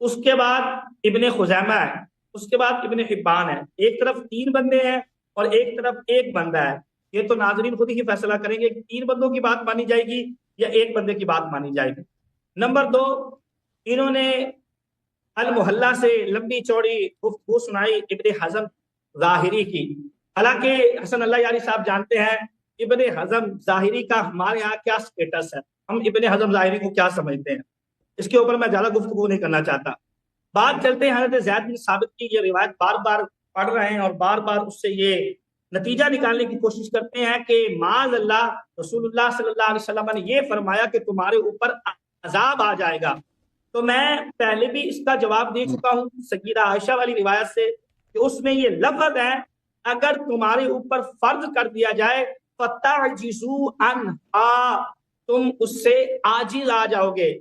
اس کے بعد ابن خزیمہ ہے، اس کے بعد ابن حبان ہے. ایک طرف 3 بندے ہیں اور ایک طرف ایک بندہ ہے. یہ تو ناظرین خود ہی فیصلہ کریں گے کہ 3 بندوں کی بات مانی جائے گی یا ایک بندے کی بات مانی جائے گی. نمبر 2، انہوں نے المحلہ سے لمبی چوڑی گفتگو سنائی ابن حزم ظاہری کی. حالانکہ حسن اللہ یاری صاحب جانتے ہیں ابن حزم ظاہری کا ہمارے یہاں کیا سٹیٹس ہے، ہم ابن حزم ظاہری کو کیا سمجھتے ہیں. اس کے اوپر میں زیادہ گفتگو نہیں کرنا چاہتا. بات چلتے ہیں حضرت زید بن ثابت کی. یہ روایت بار بار پڑھ رہے ہیں اور بار بار اس سے یہ نتیجہ نکالنے کی کوشش کرتے ہیں کہ معاذ اللہ رسول اللہ صلی اللہ علیہ وسلم نے یہ فرمایا کہ تمہارے اوپر عذاب آ جائے گا. تو میں پہلے بھی اس کا جواب دے چکا ہوں سیدہ عائشہ والی روایت سے کہ اس میں یہ لفظ ہے اگر تمہارے اوپر فرض کر دیا جائے فتعجزوا عنہا، تم اس سے عاجز آ جاؤ گے.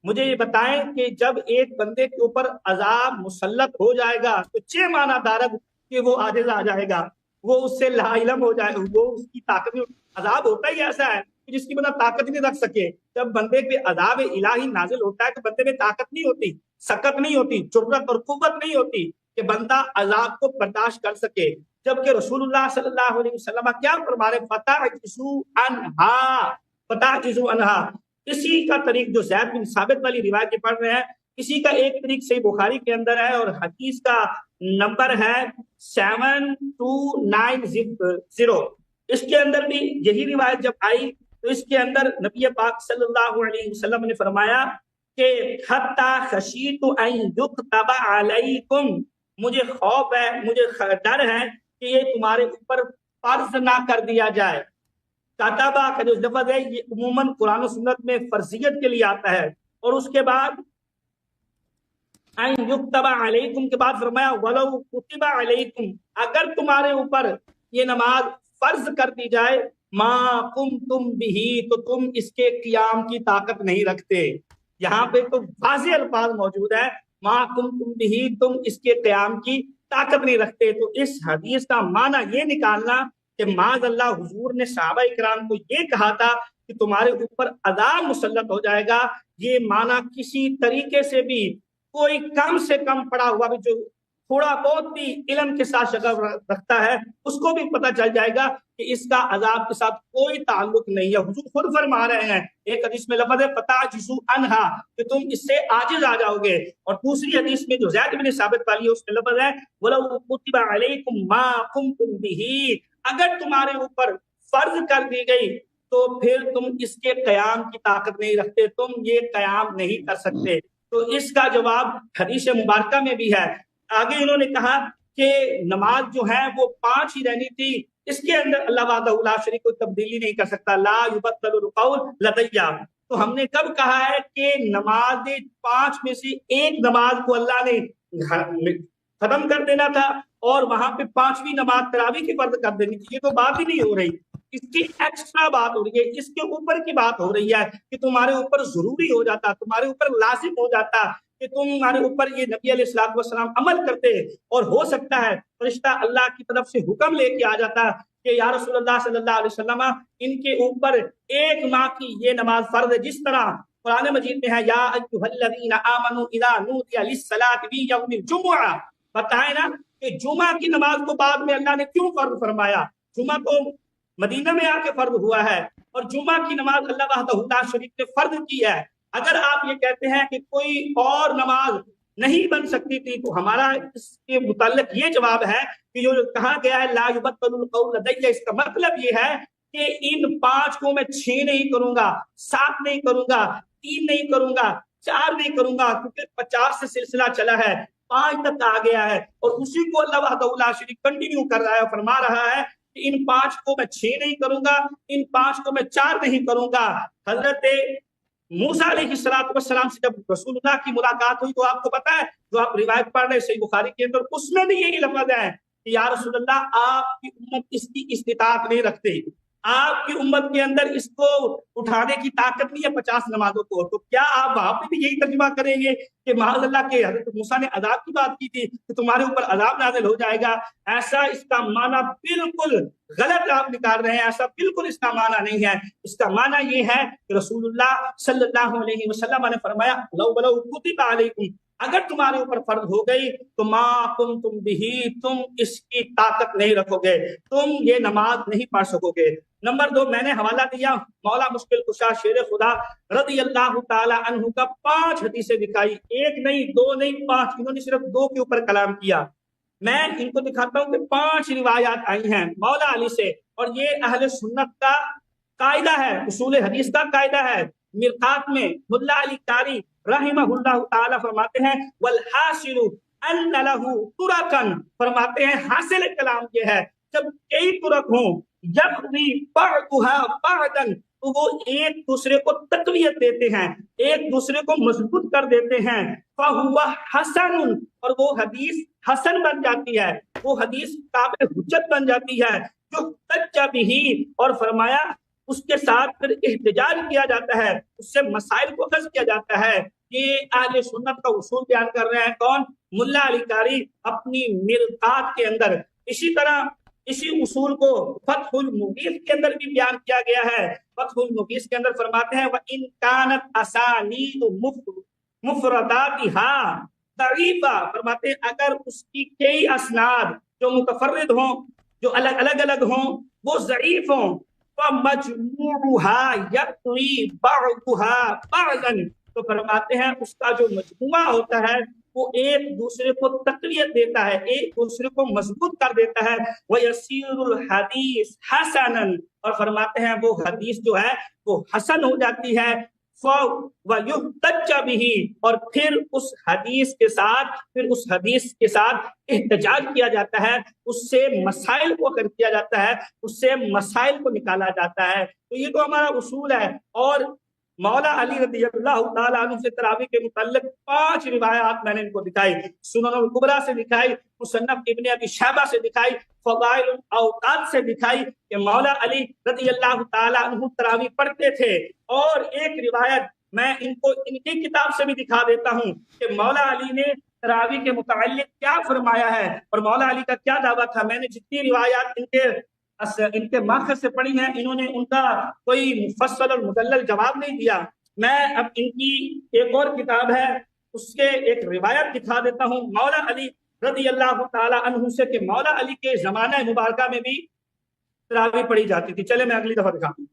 مجھے یہ بتائیں کہ جب ایک بندے کے اوپر عذاب مسلط ہو جائے گا تو چھ معنی دارد کہ وہ عاجز آ جائے گا، وہ اس سے لا علم ہو جائے گا، وہ اس کی طاقت میں عذاب ہوتا ہی ایسا ہے کہ جس کی بندہ طاقت نہیں رکھ سکے. جب بندے پہ عذاب الہی نازل ہوتا ہے تو بندے میں طاقت نہیں ہوتی، سکت نہیں ہوتی، جرأت اور قوت نہیں ہوتی کہ بندہ عذاب کو برداشت کر سکے. جبکہ رسول اللہ صلی اللہ علیہ وسلم کیا فرما رہے فتعجزوا عنہا، فتعجزوا عنہا. اسی کا طریق جو زید بن ثابت والی روایت پڑھ رہے ہیں، اسی کا ایک طریق صحیح بخاری کے اندر ہے اور حدیث کا نمبر ہے 7290. اس کے اندر بھی یہی روایت جب آئی تو اس کے اندر نبی پاک صلی اللہ علیہ وسلم نے فرمایا کہ حتی خشیت ان یکتب علیکم، مجھے خوف ہے، مجھے ڈر ہے کہ یہ تمہارے اوپر فرض نہ کر دیا جائے. کاتبہ کا جو لفظ ہے یہ عموماً قرآن و سنت میں فرضیت کے لیے آتا ہے. اور اس کے بعد ان یکتب علیکم کے بعد فرمایا ولو کتب علیکم، اگر تمہارے اوپر یہ نماز فرض کر دی جائے ما قمتم بہ، تو تم اس کے قیام کی طاقت نہیں رکھتے. یہاں پہ تو واضح الفاظ موجود ہے ما قمتم بہ، تم اس کے قیام کی طاقت نہیں رکھتے. تو اس حدیث کا معنی یہ نکالنا کہ معاذ اللہ حضور نے صحابہ کرام کو یہ کہا تھا کہ تمہارے اوپر عذاب مسلط ہو جائے گا، یہ معنی کسی طریقے سے بھی کوئی کم سے کم پڑا ہوا بھی جو تھوڑا بہت بھی علم کے ساتھ شغف رکھتا ہے اس کو بھی پتہ چل جائے گا کہ اس کا عذاب کے ساتھ کوئی تعلق نہیں ہے. حضور خود فرما رہے ہیں، ایک حدیث میں لفظ ہے فتعجزوا عنہا کہ تم اس سے عاجز آ جاؤ گے، اور دوسری حدیث میں جو زید بن ثابت والی ہے اس میں لفظ ہے وَلَوْ كُتِبَ عَلَيْكُمْ مَا قُمْتُمْ بِهِ، اگر تمہارے اوپر فرض کر دی گئی تو پھر تم اس کے قیام کی طاقت نہیں رکھتے، تم یہ قیام نہیں کر سکتے. تو اس کا جواب حدیث مبارکہ میں بھی ہے. آگے انہوں نے کہا کہ نماز جو ہے وہ 5 ہی رہنی تھی، اس کے اندر اللہ وحدہ لا شریک کوئی تبدیلی نہیں کر سکتا. لا یبدل القول لدیّ، تو ہم نے کب کہا ہے کہ نماز 5 میں سے ایک نماز کو اللہ نے ختم کر دینا تھا اور وہاں پہ 5ویں نماز تراویح کی فرض کر دینی تھی. یہ تو بات ہی نہیں ہو رہی، اس کی ایکسٹرا بات ہو رہی ہے، اس کے اوپر کی بات ہو رہی ہے کہ تمہارے اوپر ضروری ہو جاتا، تمہارے اوپر لازم ہو جاتا کہ تمہارے اوپر یہ نبی علیہ الصلوۃ والسلام عمل کرتے، اور ہو سکتا ہے فرشتہ اللہ کی طرف سے حکم لے کے آ جاتا کہ یا رسول اللہ صلی اللہ علیہ وسلم ان کے اوپر 1 ماہ کی یہ نماز فرض ہے. جس طرح قرآن مجید میں ہے یا ایھا الذین آمنوا اذا نودی للصلاۃ فی یوم الجمعہ، بتائیں نا کہ جمعہ کی نماز کو بعد میں اللہ نے کیوں فرض فرمایا. جمعہ تو مدینہ میں آ کے فرض ہوا ہے اور جمعہ کی نماز اللہ وحدہ لا شریک نے فرض کی ہے. اگر آپ یہ کہتے ہیں کہ کوئی اور نماز نہیں بن سکتی تھی تو ہمارا اس کے متعلق یہ جواب ہے کہ جو کہا گیا ہے لا یبدل القول لدیّ، اس کا مطلب یہ ہے کہ ان 5 کو میں 6 نہیں کروں گا، 7 نہیں کروں گا، 3 نہیں کروں گا، 4 نہیں کروں گا، کیونکہ 50 سے سلسلہ چلا ہے، 5 تک آ گیا ہے اور اسی کو اللہ وحدہ لا شریک کنٹینیو کر رہا ہے اور فرما رہا ہے کہ ان 5 کو میں 6 نہیں کروں گا، ان 5 کو میں 4 نہیں کروں گا. حضرت موسیٰ علیہ السلام سے جب رسول اللہ کی ملاقات ہوئی تو آپ کو پتا ہے جو آپ روایت پڑھ رہے صحیح بخاری کے اندر، اس میں بھی یہی لفظ ہے کہ یا رسول اللہ آپ کی امت اس کی استطاعت نہیں رکھتے. آپ کی امت کے اندر اس کو اٹھانے کی طاقت نہیں ہے 50 نمازوں کو، تو کیا آپ وہاں پہ بھی یہی ترجمہ کریں گے کہ معاذ اللہ کے حضرت موسیٰ نے عذاب کی بات کی تھی کہ تمہارے اوپر عذاب نازل ہو جائے گا؟ ایسا اس کا معنی بالکل غلط آپ نکال رہے ہیں، ایسا بالکل اس کا معنی نہیں ہے۔ اس کا معنی یہ ہے کہ رسول اللہ صلی اللہ علیہ وسلم نے فرمایا لو بلو کتب علیکم، اگر تمہارے اوپر فرض ہو گئی تو ما کنتم بہی، تم اس کی طاقت نہیں رکھو گے، تم یہ نماز نہیں پڑھ سکو گے۔ نمبر 2، میں نے حوالہ دیا مولا مشکل کشا شیر خدا رضی اللہ تعالی عنہ کا 5 حدیثیں دکھائی، 1 نہیں 2 نہیں 5، انہوں نے صرف 2 کے اوپر کلام کیا۔ میں ان کو دکھاتا ہوں کہ 5 روایات آئی ہیں مولا علی سے، اور یہ اہل سنت کا قاعدہ ہے، اصول حدیث کا قاعدہ ہے۔ مرقات میں ملا علی قاری رحمہ اللہ تعالی فرماتے ہیں والحاصل ان له طرقا، فرماتے ہیں حاصل کلام یہ ہے جب کئی طرق ہوں یقضی بعضها بعضا، تو وہ ایک دوسرے کو تقویت دیتے ہیں، ایک دوسرے کو مضبوط کر دیتے ہیں، فہو حسن، اور وہ حدیث حسن بن جاتی ہے، وہ حدیث قابل حجت بن جاتی ہے، جو تج بھی، اور فرمایا اس کے ساتھ پھر احتجاج کیا جاتا ہے، اس سے مسائل کو حل کیا جاتا ہے۔ یہ اہل سنت کا اصول بیان کر رہے ہیں کون؟ ملا علی قاری اپنی مرقات کے اندر۔ اسی طرح اسی اصول کو فتح المغیث کے اندر بھی بیان کیا گیا ہے۔ فتح المغیث کے اندر فرماتے ہیں وَإِن كَانَتْ أَسَانِيدُ مُفْرَدَاتِهَا ضعیفہ، فرماتے ہیں اگر اس کی کئی اسناد جو متفرد ہوں، جو الگ الگ ہوں، وہ ضعیف ہوں، فَمَجْمُوعُهَا يَقْوِي بَعْضُهَا بَعْضًا، تو فرماتے ہیں اس کا جو مجموعہ ہوتا ہے وہ ایک دوسرے کو تقویت دیتا ہے، ایک دوسرے کو مضبوط کر دیتا ہے۔ وَيَصِيرُ الْحَدِيث حَسَنًا، اور فرماتے ہیں وہ حدیث جو ہے وہ حسن ہو جاتی ہے۔ وَيُحْتَجَّ بِهِ، اور پھر اس حدیث کے ساتھ احتجاج کیا جاتا ہے، اس سے مسائل کو حل کیا جاتا ہے، اس سے مسائل کو نکالا جاتا ہے۔ تو یہ تو ہمارا اصول ہے۔ اور مولا علی رضی اللہ تعالیٰ عنہ سے تراویح کے متعلق 5 روایات میں نے ان کو دکھائی، سنن الکبریٰ سے دکھائی، مصنف ابن ابی شیبہ سے دکھائی، فضائل الاوقات سے دکھائی کہ مولا علی رضی اللہ تعالیٰ عنہ تراویح پڑھتے تھے۔ اور ایک روایت میں ان کو ان کی کتاب سے بھی دکھا دیتا ہوں کہ مولا علی نے تراویح کے متعلق کیا فرمایا ہے اور مولا علی کا کیا دعویٰ تھا۔ میں نے جتنی روایات ان کے ماخذ سے پڑھی ہیں، انہوں نے ان کا کوئی مفصل اور مدلل جواب نہیں دیا۔ میں اب ان کی ایک اور کتاب ہے اس کے ایک روایت دکھا دیتا ہوں مولا علی رضی اللہ تعالی عنہ سے کہ مولا علی کے زمانہ مبارکہ میں بھی تراویح پڑھی جاتی تھی۔ چلے میں اگلی دفعہ دکھاؤں۔